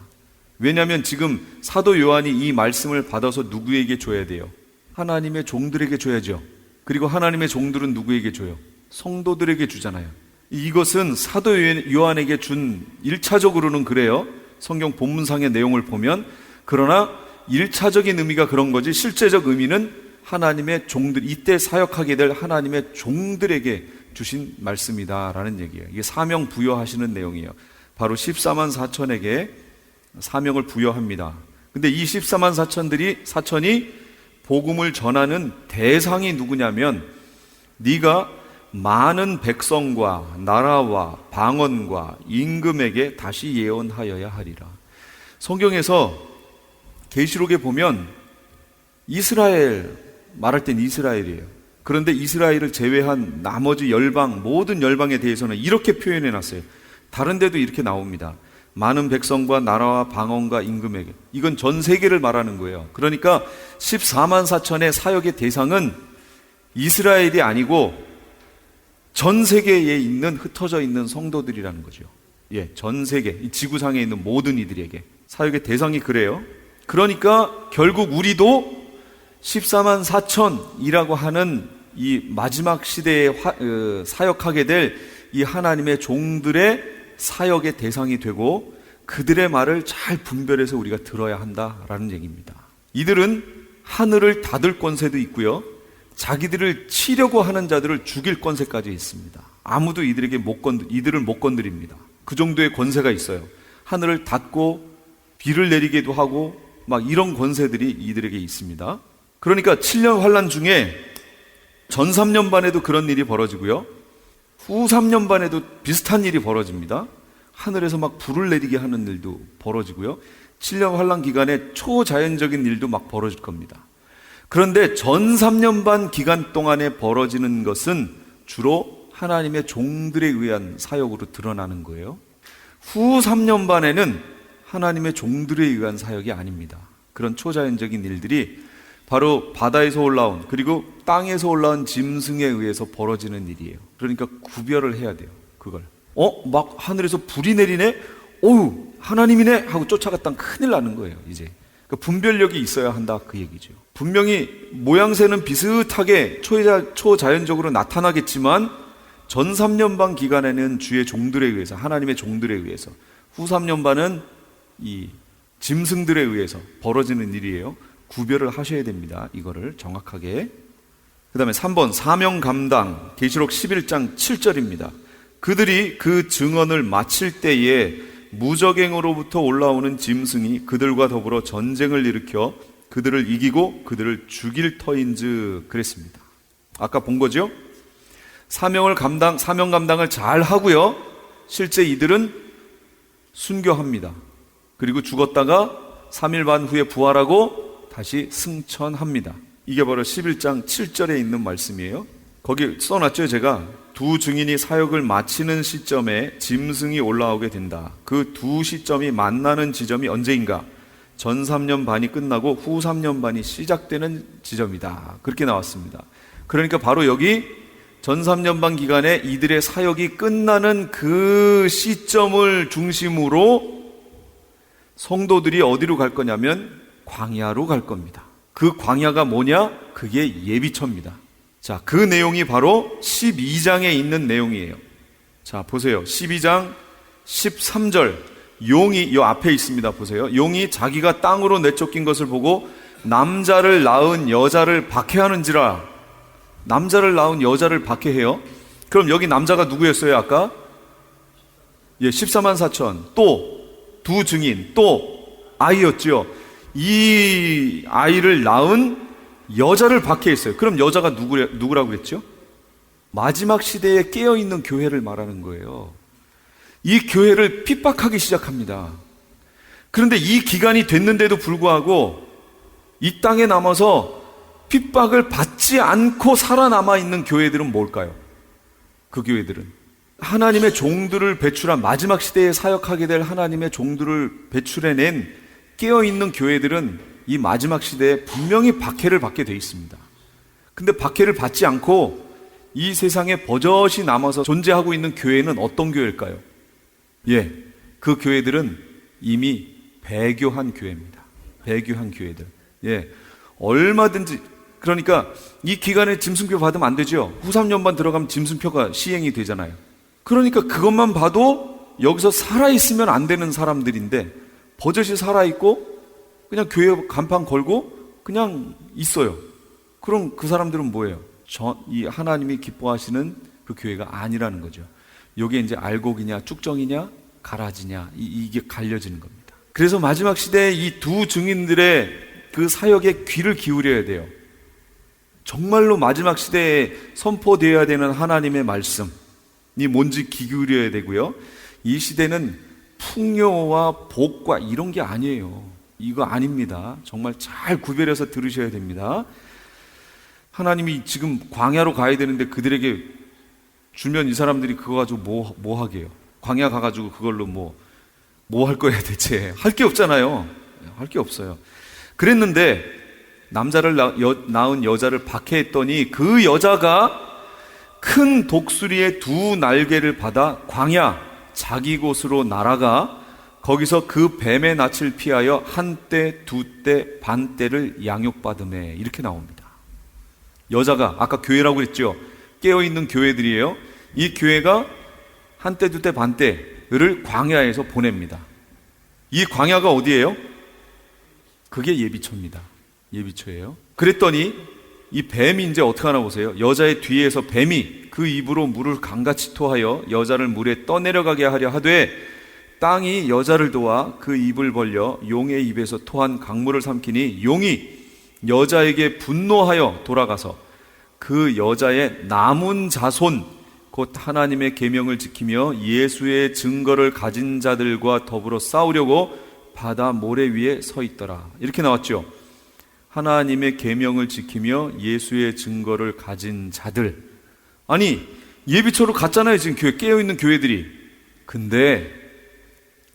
왜냐하면 지금 사도 요한이 이 말씀을 받아서 누구에게 줘야 돼요? 하나님의 종들에게 줘야죠. 그리고 하나님의 종들은 누구에게 줘요? 성도들에게 주잖아요. 이것은 사도 요한에게 준 1차적으로는 그래요. 성경 본문상의 내용을 보면. 그러나 1차적인 의미가 그런 거지 실제적 의미는 하나님의 종들, 이때 사역하게 될 하나님의 종들에게 주신 말씀이다라는 얘기예요. 이게 사명 부여하시는 내용이에요. 바로 14만 4천에게 사명을 부여합니다. 근데 이 14만 4천이 복음을 전하는 대상이 누구냐면 네가 많은 백성과 나라와 방언과 임금에게 다시 예언하여야 하리라. 성경에서 계시록에 보면 이스라엘 말할 땐 이스라엘이에요. 그런데 이스라엘을 제외한 나머지 열방, 모든 열방에 대해서는 이렇게 표현해 놨어요. 다른 데도 이렇게 나옵니다. 많은 백성과 나라와 방언과 임금에게. 이건 전 세계를 말하는 거예요. 그러니까 14만 4천의 사역의 대상은 이스라엘이 아니고 전 세계에 있는 흩어져 있는 성도들이라는 거죠. 예, 전 세계, 이 지구상에 있는 모든 이들에게 사역의 대상이 그래요. 그러니까 결국 우리도 14만 4천이라고 하는 이 마지막 시대에 사역하게 될 이 하나님의 종들의 사역의 대상이 되고 그들의 말을 잘 분별해서 우리가 들어야 한다라는 얘기입니다. 이들은 하늘을 닫을 권세도 있고요, 자기들을 치려고 하는 자들을 죽일 권세까지 있습니다. 아무도 이들을 못 건드립니다. 그 정도의 권세가 있어요. 하늘을 닫고 비를 내리게도 하고 막 이런 권세들이 이들에게 있습니다. 그러니까 7년 환란 중에 전 3년 반에도 그런 일이 벌어지고요, 후 3년 반에도 비슷한 일이 벌어집니다. 하늘에서 막 불을 내리게 하는 일도 벌어지고요, 7년 환란 기간에 초자연적인 일도 막 벌어질 겁니다. 그런데 전 3년 반 기간 동안에 벌어지는 것은 주로 하나님의 종들에 의한 사역으로 드러나는 거예요. 후 3년 반에는 하나님의 종들에 의한 사역이 아닙니다. 그런 초자연적인 일들이 바로 바다에서 올라온, 그리고 땅에서 올라온 짐승에 의해서 벌어지는 일이에요. 그러니까 구별을 해야 돼요. 그걸 막 하늘에서 불이 내리네, 어우 하나님이네 하고 쫓아갔다가 큰일 나는 거예요. 이제 그러니까 분별력이 있어야 한다, 그 얘기죠. 분명히 모양새는 비슷하게 초자연적으로 나타나겠지만 전 3년 반 기간에는 주의 종들에 의해서, 하나님의 종들에 의해서, 후 3년 반은 이 짐승들에 의해서 벌어지는 일이에요. 구별을 하셔야 됩니다. 이거를 정확하게. 그 다음에 3번 사명 감당, 계시록 11장 7절입니다. 그들이 그 증언을 마칠 때에 무적행으로부터 올라오는 짐승이 그들과 더불어 전쟁을 일으켜 그들을 이기고 그들을 죽일 터인즉 그랬습니다. 아까 본 거죠? 사명 감당을 잘 하고요, 실제 이들은 순교합니다. 그리고 죽었다가 3일 반 후에 부활하고 다시 승천합니다. 이게 바로 11장 7절에 있는 말씀이에요. 거기 써놨죠. 제가 두 증인이 사역을 마치는 시점에 짐승이 올라오게 된다. 그 두 시점이 만나는 지점이 언제인가? 전 3년 반이 끝나고 후 3년 반이 시작되는 지점이다. 그렇게 나왔습니다. 그러니까 바로 여기 전 3년 반 기간에 이들의 사역이 끝나는 그 시점을 중심으로 성도들이 어디로 갈 거냐면 광야로 갈 겁니다. 그 광야가 뭐냐? 그게 예비처입니다. 자, 그 내용이 바로 12장에 있는 내용이에요. 자, 보세요. 12장 13절. 용이 요 앞에 있습니다. 보세요. 용이 자기가 땅으로 내쫓긴 것을 보고 남자를 낳은 여자를 박해하는지라. 남자를 낳은 여자를 박해해요. 그럼 여기 남자가 누구였어요? 아까 14만 4천, 또 두 증인, 또 아이였죠. 이 아이를 낳은 여자를 박해했어요. 그럼 여자가 누구라고 그랬죠? 마지막 시대에 깨어있는 교회를 말하는 거예요. 이 교회를 핍박하기 시작합니다. 그런데 이 기간이 됐는데도 불구하고 이 땅에 남아서 핍박을 받지 않고 살아남아 있는 교회들은 뭘까요? 그 교회들은 하나님의 종들을 배출한, 마지막 시대에 사역하게 될 하나님의 종들을 배출해낸 깨어있는 교회들은 이 마지막 시대에 분명히 박해를 받게 돼 있습니다. 근데 박해를 받지 않고 이 세상에 버젓이 남아서 존재하고 있는 교회는 어떤 교회일까요? 그 교회들은 이미 배교한 교회입니다. 배교한 교회들. 얼마든지, 그러니까 이 기간에 짐승표 받으면 안 되죠. 후 3년 반 들어가면 짐승표가 시행이 되잖아요. 그러니까 그것만 봐도 여기서 살아있으면 안 되는 사람들인데 버젓이 살아있고 그냥 교회 간판 걸고 그냥 있어요. 그럼 그 사람들은 뭐예요? 이 하나님이 기뻐하시는 그 교회가 아니라는 거죠. 이게 이제 알곡이냐 쭉정이냐 가라지냐 이게 갈려지는 겁니다. 그래서 마지막 시대에 이 두 증인들의 그 사역에 귀를 기울여야 돼요. 정말로 마지막 시대에 선포되어야 되는 하나님의 말씀이 뭔지 귀 기울여야 되고요. 이 시대는 풍요와 복과 이런 게 아니에요. 이거 아닙니다. 정말 잘 구별해서 들으셔야 됩니다. 하나님이 지금 광야로 가야 되는데 그들에게 주면 이 사람들이 그거 가지고 뭐 하게요? 광야 가가지고 그걸로 뭐 할 거야 대체? 할 게 없잖아요. 할 게 없어요. 그랬는데 남자를 낳은 여자를 박해했더니 그 여자가 큰 독수리의 두 날개를 받아 광야 자기 곳으로 날아가 거기서 그 뱀의 낯을 피하여 한때 두때 반때를 양육받음에 이렇게 나옵니다. 여자가 아까 교회라고 그랬죠. 깨어있는 교회들이에요. 이 교회가 한때 두때 반때를 광야에서 보냅니다. 이 광야가 어디예요? 그게 예비초입니다. 예비초예요. 그랬더니 이 뱀이 이제 어떻게 하나 보세요. 여자의 뒤에서 뱀이 그 입으로 물을 강같이 토하여 여자를 물에 떠내려가게 하려 하되 땅이 여자를 도와 그 입을 벌려 용의 입에서 토한 강물을 삼키니 용이 여자에게 분노하여 돌아가서 그 여자의 남은 자손 곧 하나님의 계명을 지키며 예수의 증거를 가진 자들과 더불어 싸우려고 바다 모래 위에 서 있더라. 이렇게 나왔죠. 하나님의 계명을 지키며 예수의 증거를 가진 자들. 아니 예비초로 갔잖아요. 지금 교회 깨어있는 교회들이. 근데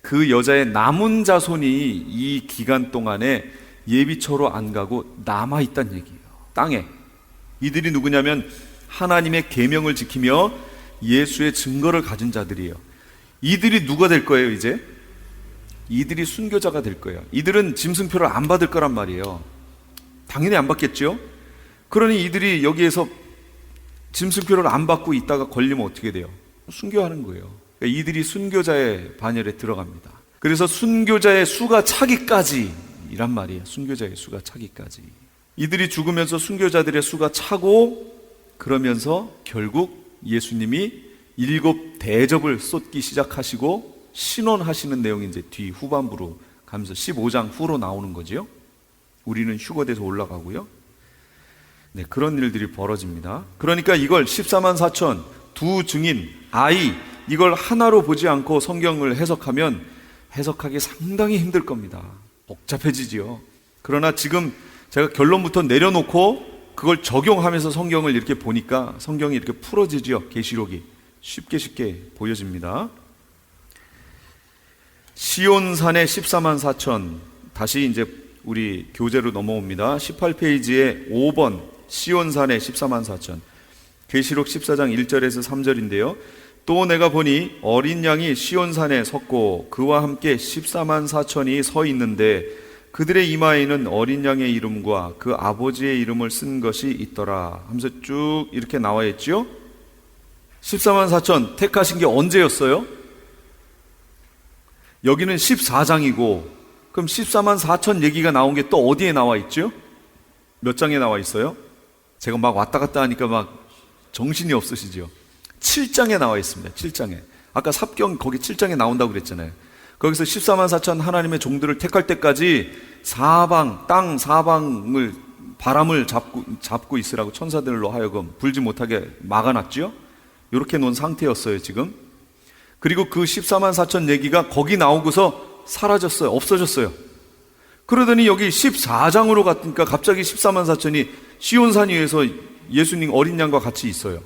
그 여자의 남은 자손이 이 기간 동안에 예비초로 안 가고 남아있다는 얘기예요. 땅에. 이들이 누구냐면 하나님의 계명을 지키며 예수의 증거를 가진 자들이에요. 이들이 누가 될 거예요 이제? 이들이 순교자가 될 거예요. 이들은 짐승표를 안 받을 거란 말이에요. 당연히 안 받겠죠? 그러니 이들이 여기에서 짐승표를 안 받고 있다가 걸리면 어떻게 돼요? 순교하는 거예요. 그러니까 이들이 순교자의 반열에 들어갑니다. 그래서 순교자의 수가 차기까지 이란 말이에요. 순교자의 수가 차기까지. 이들이 죽으면서 순교자들의 수가 차고 그러면서 결국 예수님이 7 대접을 쏟기 시작하시고 신원하시는 내용이 이제 뒤 후반부로 가면서 15장 후로 나오는 거죠. 우리는 휴거돼서 올라가고요. 네, 그런 일들이 벌어집니다. 그러니까 이걸 14만 4천 두 증인 아이 이걸 하나로 보지 않고 성경을 해석하면 해석하기 상당히 힘들 겁니다. 복잡해지지요. 그러나 지금 제가 결론부터 내려놓고 그걸 적용하면서 성경을 이렇게 보니까 성경이 이렇게 풀어지죠. 계시록이 쉽게 보여집니다. 시온산의 14만 4천 다시 이제 우리 교재로 넘어옵니다. 18페이지에 5번 시온산의 14만 4천 계시록 14장 1절에서 3절인데요. 또 내가 보니 어린 양이 시온산에 섰고 그와 함께 14만 4천이 서 있는데 그들의 이마에는 어린 양의 이름과 그 아버지의 이름을 쓴 것이 있더라 하면서 쭉 이렇게 나와 있죠. 14만 4천 택하신 게 언제였어요? 여기는 14장이고 그럼 14만 4천 얘기가 나온 게 또 어디에 나와 있죠? 몇 장에 나와 있어요? 제가 막 왔다 갔다 하니까 막 정신이 없으시죠? 7장에 나와 있습니다. 7장에. 아까 삽경 거기 7장에 나온다고 그랬잖아요. 거기서 14만 4천 하나님의 종들을 택할 때까지 사방, 땅 사방을 바람을 잡고 있으라고 천사들로 하여금 불지 못하게 막아놨죠. 이렇게 놓은 상태였어요 지금. 그리고 그 14만 4천 얘기가 거기 나오고서 사라졌어요. 없어졌어요. 그러더니 여기 14장으로 갔으니까 갑자기 14만 4천이 시온산 위에서 예수님 어린 양과 같이 있어요.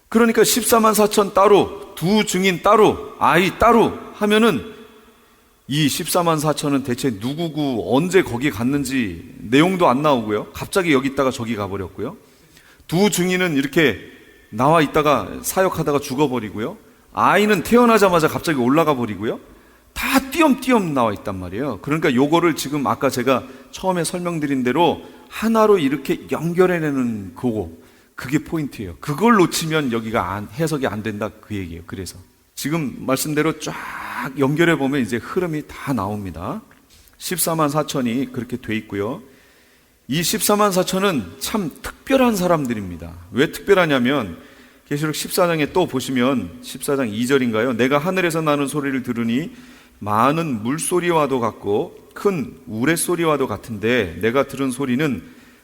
그러니까 14만 4천 따로, 두 증인 따로, 아이 따로 하면은 이 14만 4천은 대체 누구고 언제 거기 갔는지 내용도 안 나오고요. 갑자기 여기 있다가 저기 가버렸고요. 두 증인은 이렇게 나와 있다가 사역하다가 죽어버리고요. 아이는 태어나자마자 갑자기 올라가 버리고요. 다 띄엄띄엄 나와 있단 말이에요. 그러니까 요거를 지금 아까 제가 처음에 설명드린 대로 하나로 이렇게 연결해내는 그게 포인트예요. 그걸 놓치면 여기가 해석이 안 된다 그 얘기예요. 그래서 지금 말씀대로 쫙 연결해 보면 이제 흐름이 다 나옵니다. 14만 4천이 그렇게 돼 있고요. 이 14만 4천은 참 특별한 사람들입니다. 왜 특별하냐면 계시록 14장에 또 보시면 14장 2절인가요? 내가 하늘에서 나는 소리를 들으니 많은 물소리와도 같고 큰 우레소리와도 같은데 내가 들은 소리는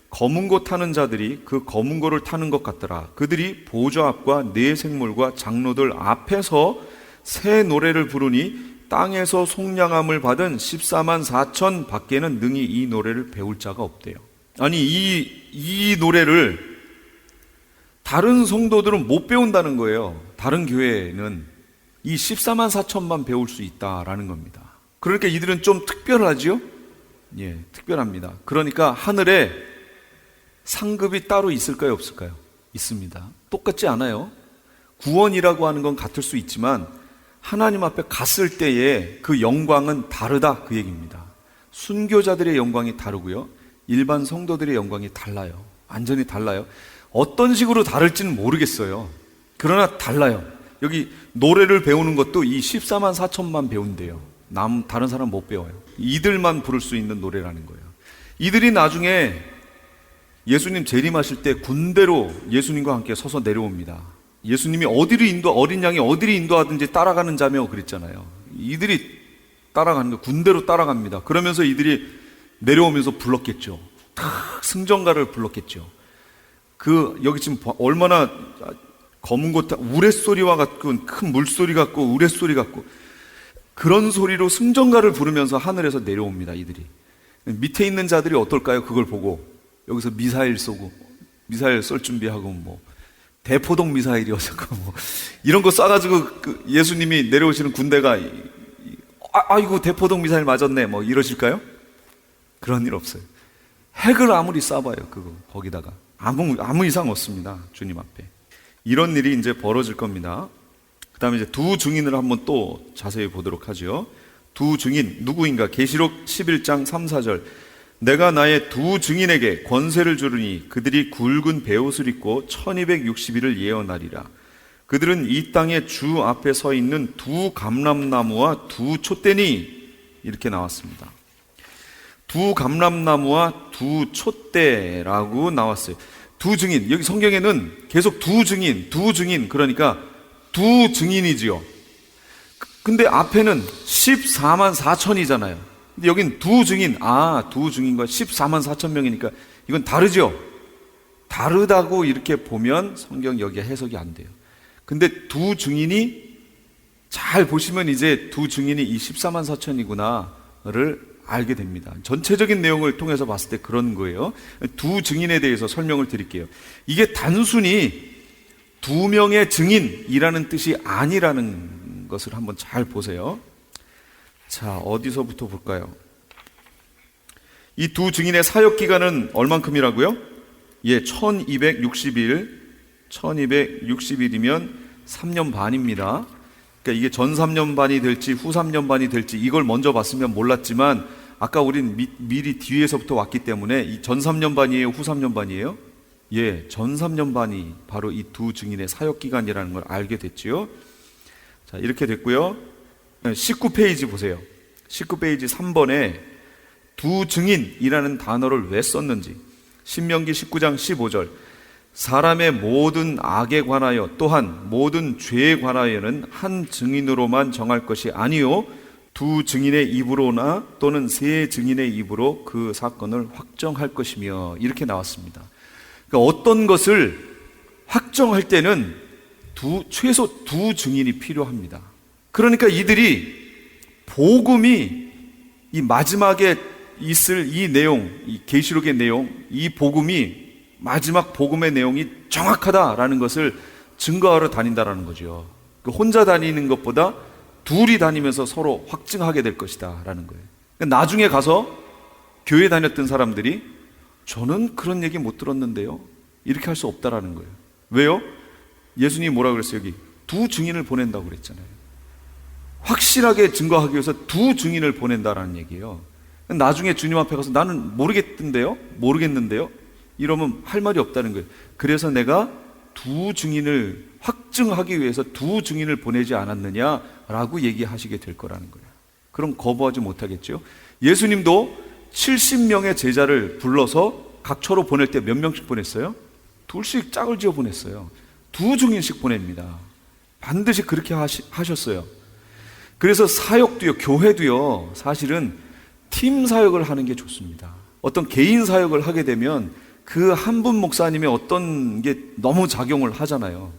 검은 고 타는 자들이 그 검은 고를 타는 것 같더라. 그들이 보좌 앞과 네 생물과 장로들 앞에서 새 노래를 부르니 땅에서 속량함을 받은 14만 4천 밖에는 능히 이 노래를 배울 자가 없대요. 아니 이 노래를 다른 성도들은 못 배운다는 거예요. 다른 교회는 이 14만 4천만 배울 수 있다라는 겁니다. 그러니까 이들은 좀 특별하지요? 예, 특별합니다. 그러니까 하늘에 상급이 따로 있을까요, 없을까요? 있습니다. 똑같지 않아요. 구원이라고 하는 건 같을 수 있지만 하나님 앞에 갔을 때의 그 영광은 다르다, 그 얘기입니다. 순교자들의 영광이 다르고요, 일반 성도들의 영광이 달라요. 완전히 달라요. 어떤 식으로 다를지는 모르겠어요. 그러나 달라요. 여기 노래를 배우는 것도 이 14만 4천만 배운대요. 다른 사람 못 배워요. 이들만 부를 수 있는 노래라는 거예요. 이들이 나중에 예수님 재림하실 때 군대로 예수님과 함께 서서 내려옵니다. 예수님이 어린 양이 어디를 인도하든지 따라가는 자며 그랬잖아요. 이들이 따라가는 거, 군대로 따라갑니다. 그러면서 이들이 내려오면서 불렀겠죠. 승전가를 불렀겠죠. 여기 지금 얼마나 검은 곳, 우레소리와 같고 큰 물소리 같고 우레소리 같고 그런 소리로 승전가를 부르면서 하늘에서 내려옵니다. 이들이 밑에 있는 자들이 어떨까요? 그걸 보고 여기서 미사일 쏘고, 미사일 쏠 준비하고, 뭐 대포동 미사일이어서 뭐 이런 거 쏴가지고 예수님이 내려오시는 군대가 아이고 대포동 미사일 맞았네 뭐 이러실까요? 그런 일 없어요. 핵을 아무리 쏴봐요, 거기다가 아무 이상 없습니다. 주님 앞에. 이런 일이 이제 벌어질 겁니다. 그 다음에 이제 두 증인을 한번 또 자세히 보도록 하죠. 두 증인 누구인가? 계시록 11장 3, 4절. 내가 나의 두 증인에게 권세를 주르니 그들이 굵은 베옷을 입고 1260일을 예언하리라. 그들은 이 땅의 주 앞에 서 있는 두 감람나무와 두 촛대니, 이렇게 나왔습니다. 두 감람나무와 두 촛대라고 나왔어요. 두 증인, 여기 성경에는 계속 두 증인, 그러니까 두 증인이지요. 근데 앞에는 14만 4천이잖아요. 근데 여긴 두 증인, 두 증인과 14만 4천 명이니까 이건 다르죠? 다르다고 이렇게 보면 성경 여기에 해석이 안 돼요. 근데 두 증인이, 잘 보시면 이제 두 증인이 이 14만 4천이구나를 알게 됩니다. 전체적인 내용을 통해서 봤을 때 그런 거예요. 두 증인에 대해서 설명을 드릴게요. 이게 단순히 두 명의 증인이라는 뜻이 아니라는 것을 한번 잘 보세요. 자, 어디서부터 볼까요? 이 두 증인의 사역 기간은 얼만큼이라고요? 1260일, 1260일이면 3년 반입니다. 그러니까 이게 전 3년 반이 될지 후 3년 반이 될지 이걸 먼저 봤으면 몰랐지만 아까 우린 미리 뒤에서부터 왔기 때문에 이 전 3년 반이에요, 후 3년 반이에요? 전 3년 반이 바로 이 두 증인의 사역 기간이라는 걸 알게 됐지요. 자, 이렇게 됐고요. 19페이지 보세요. 19페이지 3번에 두 증인이라는 단어를 왜 썼는지. 신명기 19장 15절. 사람의 모든 악에 관하여 또한 모든 죄에 관하여는 한 증인으로만 정할 것이 아니요 두 증인의 입으로나 또는 세 증인의 입으로 그 사건을 확정할 것이며, 이렇게 나왔습니다. 그러니까 어떤 것을 확정할 때는 최소 두 증인이 필요합니다. 그러니까 이들이 복음이, 이 마지막에 있을 이 내용, 이 계시록의 내용, 이 복음이, 마지막 복음의 내용이 정확하다라는 것을 증거하러 다닌다라는 거죠. 혼자 다니는 것보다 둘이 다니면서 서로 확증하게 될 것이다 라는 거예요. 나중에 가서 교회 다녔던 사람들이 저는 그런 얘기 못 들었는데요, 이렇게 할 수 없다라는 거예요. 왜요? 예수님이 뭐라 그랬어요? 여기 두 증인을 보낸다고 그랬잖아요. 확실하게 증거하기 위해서 두 증인을 보낸다라는 얘기예요. 나중에 주님 앞에 가서 나는 모르겠는데요 이러면 할 말이 없다는 거예요. 그래서 내가 두 증인을 확증하기 위해서 두 증인을 보내지 않았느냐라고 얘기하시게 될 거라는 거예요. 그럼 거부하지 못하겠죠. 예수님도 70명의 제자를 불러서 각처로 보낼 때 몇 명씩 보냈어요? 둘씩 짝을 지어 보냈어요. 두 증인씩 보냅니다. 반드시 그렇게 하셨어요. 그래서 사역도요, 교회도요, 사실은 팀 사역을 하는 게 좋습니다. 어떤 개인 사역을 하게 되면 그 한 분 목사님의 어떤 게 너무 작용을 하잖아요.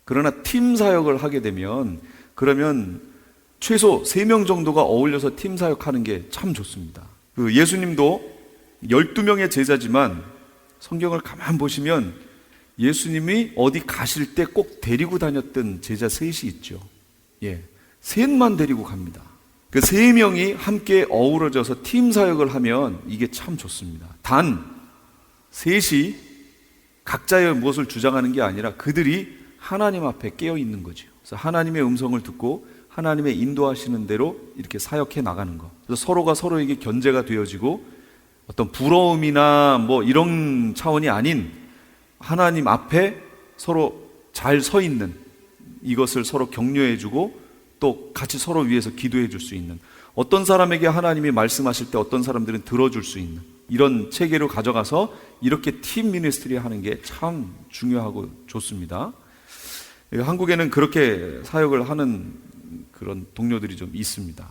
그러나 팀 사역을 하게 되면 그러면 최소 3명 정도가 어울려서 팀 사역하는 게 참 좋습니다. 그 예수님도 12명의 제자지만 성경을 가만 보시면 예수님이 어디 가실 때 꼭 데리고 다녔던 제자 셋이 있죠. 셋만 데리고 갑니다. 그 3명이 함께 어우러져서 팀 사역을 하면 이게 참 좋습니다. 단 셋이 각자의 무엇을 주장하는 게 아니라 그들이 하나님 앞에 깨어 있는 거죠. 그래서 하나님의 음성을 듣고 하나님의 인도하시는 대로 이렇게 사역해 나가는 거. 그래서 서로가 서로에게 견제가 되어지고 어떤 부러움이나 뭐 이런 차원이 아닌 하나님 앞에 서로 잘 서 있는, 이것을 서로 격려해주고 또 같이 서로 위해서 기도해 줄 수 있는, 어떤 사람에게 하나님이 말씀하실 때 어떤 사람들은 들어줄 수 있는 이런 체계로 가져가서 이렇게 팀 미니스트리 하는 게 참 중요하고 좋습니다. 한국에는 그렇게 사역을 하는 그런 동료들이 좀 있습니다.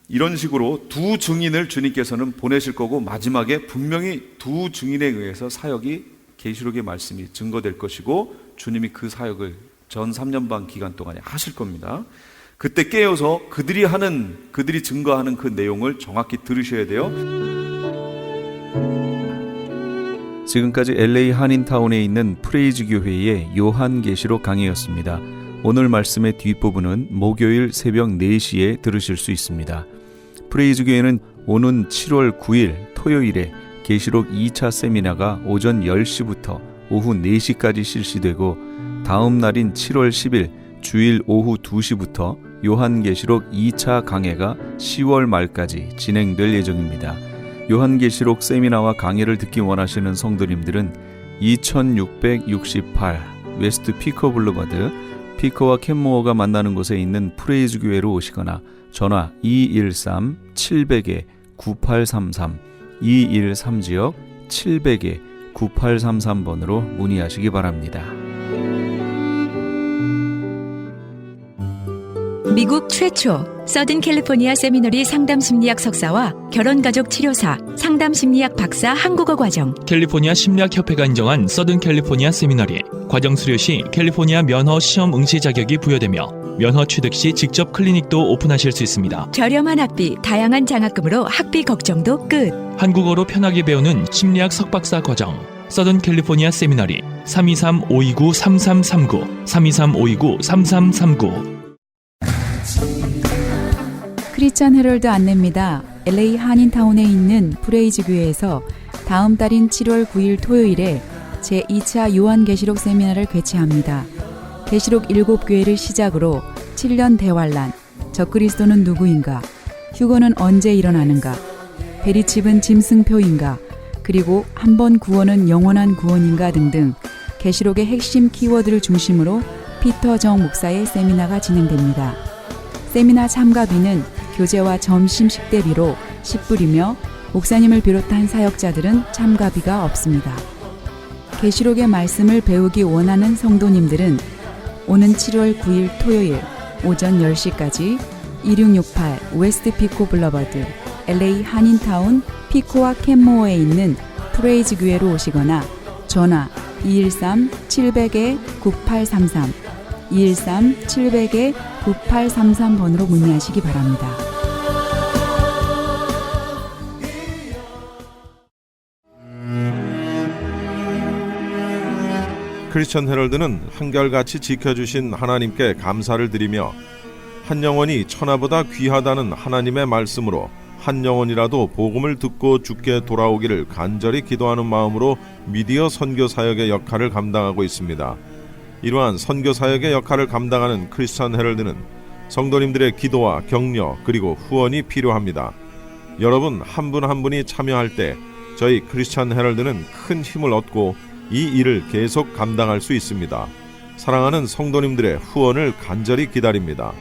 이런 식으로 두 증인을 주님께서는 보내실 거고 마지막에 분명히 두 증인에 의해서 사역이, 계시록의 말씀이 증거될 것이고 주님이 그 사역을 전 3년 반 기간 동안에 하실 겁니다. 그때 깨어서 그들이 증거하는 그 내용을 정확히 들으셔야 돼요. 지금까지 LA 한인타운에 있는 프레이즈 교회의 요한계시록 강의였습니다. 오늘 말씀의 뒷부분은 목요일 새벽 4시에 들으실 수 있습니다. 프레이즈 교회는 오는 7월 9일 토요일에 계시록 2차 세미나가 오전 10시부터 오후 4시까지 실시되고 다음 날인 7월 10일 주일 오후 2시부터 요한계시록 2차 강해가 10월 말까지 진행될 예정입니다. 요한계시록 세미나와 강해를 듣기 원하시는 성도님들은 2668 웨스트 피커 블루바드, 피커와 캔모어가 만나는 곳에 있는 프레이즈 교회로 오시거나 전화 213-700-9833 213지역 700-9833번으로 문의하시기 바랍니다. 미국 최초 서든 캘리포니아 세미너리 상담심리학 석사와 결혼가족 치료사, 상담심리학 박사 한국어 과정, 캘리포니아 심리학협회가 인정한 서든 캘리포니아 세미너리, 과정 수료 시 캘리포니아 면허 시험 응시 자격이 부여되며 면허 취득 시 직접 클리닉도 오픈하실 수 있습니다. 저렴한 학비, 다양한 장학금으로 학비 걱정도 끝. 한국어로 편하게 배우는 심리학 석박사 과정, 서든 캘리포니아 세미너리 323-529-3339 323-529-3339. 크리스찬 헤럴드 안내입니다. LA 한인타운에 있는 프레이즈 교회에서 다음 달인 7월 9일 토요일에 제2차 요한계시록 세미나를 개최합니다. 계시록 7교회를 시작으로 7년 대환란, 적그리스도는 누구인가, 휴거는 언제 일어나는가, 베리칩은 짐승표인가, 그리고 한 번 구원은 영원한 구원인가 등등 계시록의 핵심 키워드를 중심으로 피터 정 목사의 세미나가 진행됩니다. 세미나 참가비는 교제와 점심 식대비로 10불이며 목사님을 비롯한 사역자들은 참가비가 없습니다. 계시록의 말씀을 배우기 원하는 성도님들은 오는 7월 9일 토요일 오전 10시까지 2668 웨스트 피코 블러버드 LA 한인타운 피코와 캔모어에 있는 프레이즈 교회로 오시거나 전화 213-700-9833 213-700-9833번으로 문의하시기 바랍니다. 크리스천 헤럴드는 한결같이 지켜주신 하나님께 감사를 드리며 한 영혼이 천하보다 귀하다는 하나님의 말씀으로 한 영혼이라도 복음을 듣고 주께 돌아오기를 간절히 기도하는 마음으로 미디어 선교 사역의 역할을 감당하고 있습니다. 이러한 선교 사역의 역할을 감당하는 크리스천 헤럴드는 성도님들의 기도와 격려 그리고 후원이 필요합니다. 여러분 한 분 한 분이 참여할 때 저희 크리스천 헤럴드는 큰 힘을 얻고 이 일을 계속 감당할 수 있습니다. 사랑하는 성도님들의 후원을 간절히 기다립니다.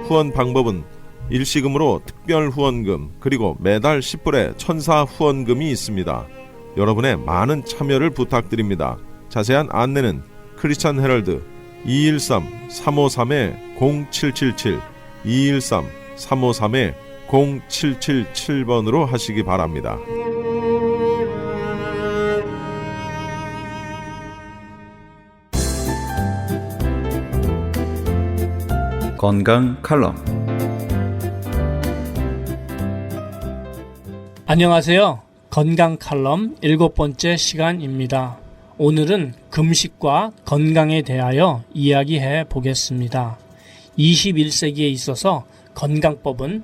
후원 방법은 일시금으로 특별 후원금 그리고 매달 10불의 천사 후원금이 있습니다. 여러분의 많은 참여를 부탁드립니다. 자세한 안내는 크리스천 헤럴드 213-353-0777 213-353 0777번으로 하시기 바랍니다. 건강 칼럼. 안녕하세요. 건강 칼럼 7번째 시간입니다. 오늘은 금식과 건강에 대하여 이야기해 보겠습니다. 21세기에 있어서 건강법은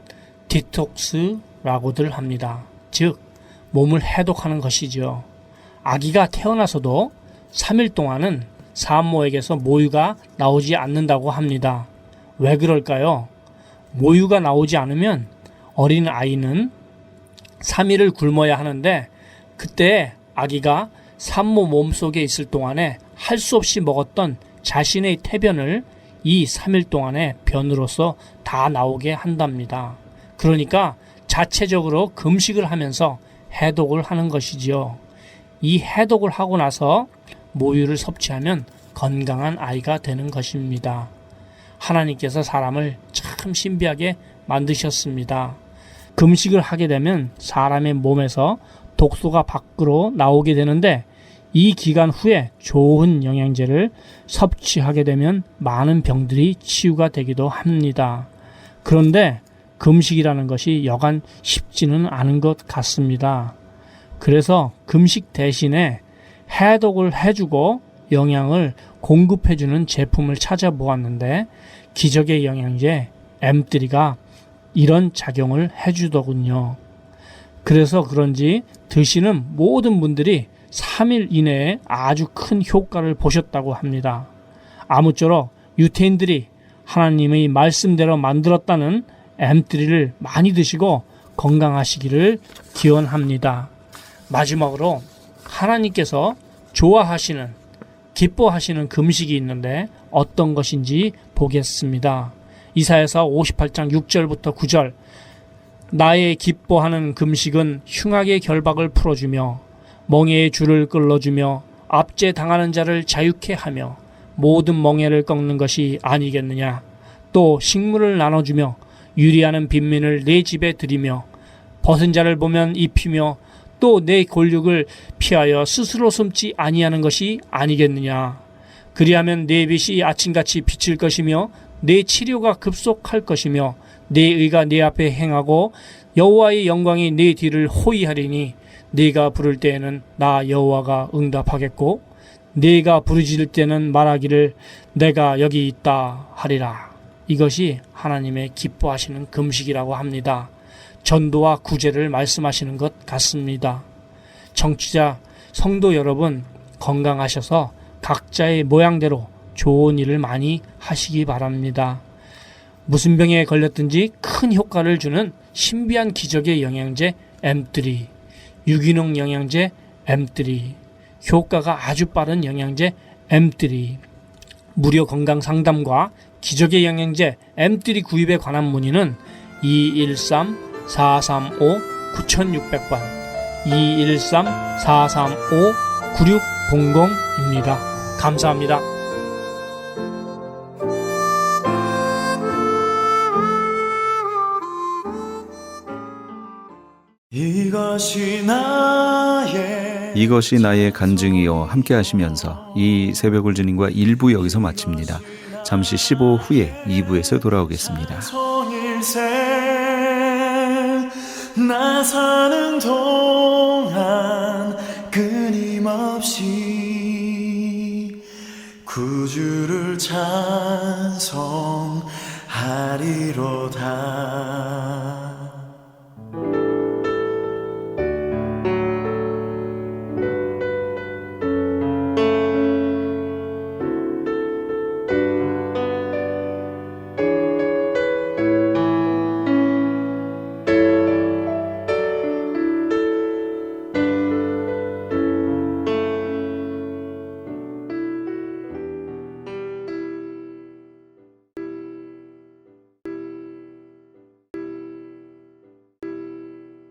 디톡스라고들 합니다. 즉, 몸을 해독하는 것이죠. 아기가 태어나서도 3일 동안은 산모에게서 모유가 나오지 않는다고 합니다. 왜 그럴까요? 모유가 나오지 않으면 어린 아이는 3일을 굶어야 하는데 그때 아기가 산모 몸속에 있을 동안에 할 수 없이 먹었던 자신의 태변을 이 3일 동안에 변으로서 다 나오게 한답니다. 그러니까 자체적으로 금식을 하면서 해독을 하는 것이지요. 이 해독을 하고 나서 모유를 섭취하면 건강한 아이가 되는 것입니다. 하나님께서 사람을 참 신비하게 만드셨습니다. 금식을 하게 되면 사람의 몸에서 독소가 밖으로 나오게 되는데 이 기간 후에 좋은 영양제를 섭취하게 되면 많은 병들이 치유가 되기도 합니다. 그런데 금식이라는 것이 여간 쉽지는 않은 것 같습니다. 그래서 금식 대신에 해독을 해주고 영양을 공급해주는 제품을 찾아보았는데 기적의 영양제 M3가 이런 작용을 해주더군요. 그래서 그런지 드시는 모든 분들이 3일 이내에 아주 큰 효과를 보셨다고 합니다. 아무쪼록 유태인들이 하나님의 말씀대로 만들었다는 M3를 많이 드시고 건강하시기를 기원합니다. 마지막으로 하나님께서 좋아하시는, 기뻐하시는 금식이 있는데 어떤 것인지 보겠습니다. 이사야서 58장 6절부터 9절. 나의 기뻐하는 금식은 흉악의 결박을 풀어주며 멍에의 줄을 끌어주며 압제 당하는 자를 자유케 하며 모든 멍에를 꺾는 것이 아니겠느냐. 또 식물을 나눠주며 유리하는 빈민을 내 집에 들이며 벗은 자를 보면 입히며 또 내 골육을 피하여 스스로 숨지 아니하는 것이 아니겠느냐. 그리하면 내 빛이 아침같이 비칠 것이며 내 치료가 급속할 것이며 내 의가 내 앞에 행하고 여호와의 영광이 내 뒤를 호위하리니 네가 부를 때에는 나 여호와가 응답하겠고 네가 부르짖을 때는 말하기를 내가 여기 있다 하리라. 이것이 하나님의 기뻐하시는 금식이라고 합니다. 전도와 구제를 말씀하시는 것 같습니다. 청취자 성도 여러분, 건강하셔서 각자의 모양대로 좋은 일을 많이 하시기 바랍니다. 무슨 병에 걸렸든지 큰 효과를 주는 신비한 기적의 영양제 M3, 유기농 영양제 M3, 효과가 아주 빠른 영양제 M3, 무료 건강 상담과 기적의 영양제 M3 구입에 관한 문의는 213-435-9600번, 213-435-9600입니다. 감사합니다. 이것이 나의 간증이요 함께 하시면서 이 새벽을 주님과 1부 여기서 마칩니다. 잠시 15 후에 2부에서 돌아오겠습니다. 나 사는 동안 끊임없이 구주를 찬송하리로다.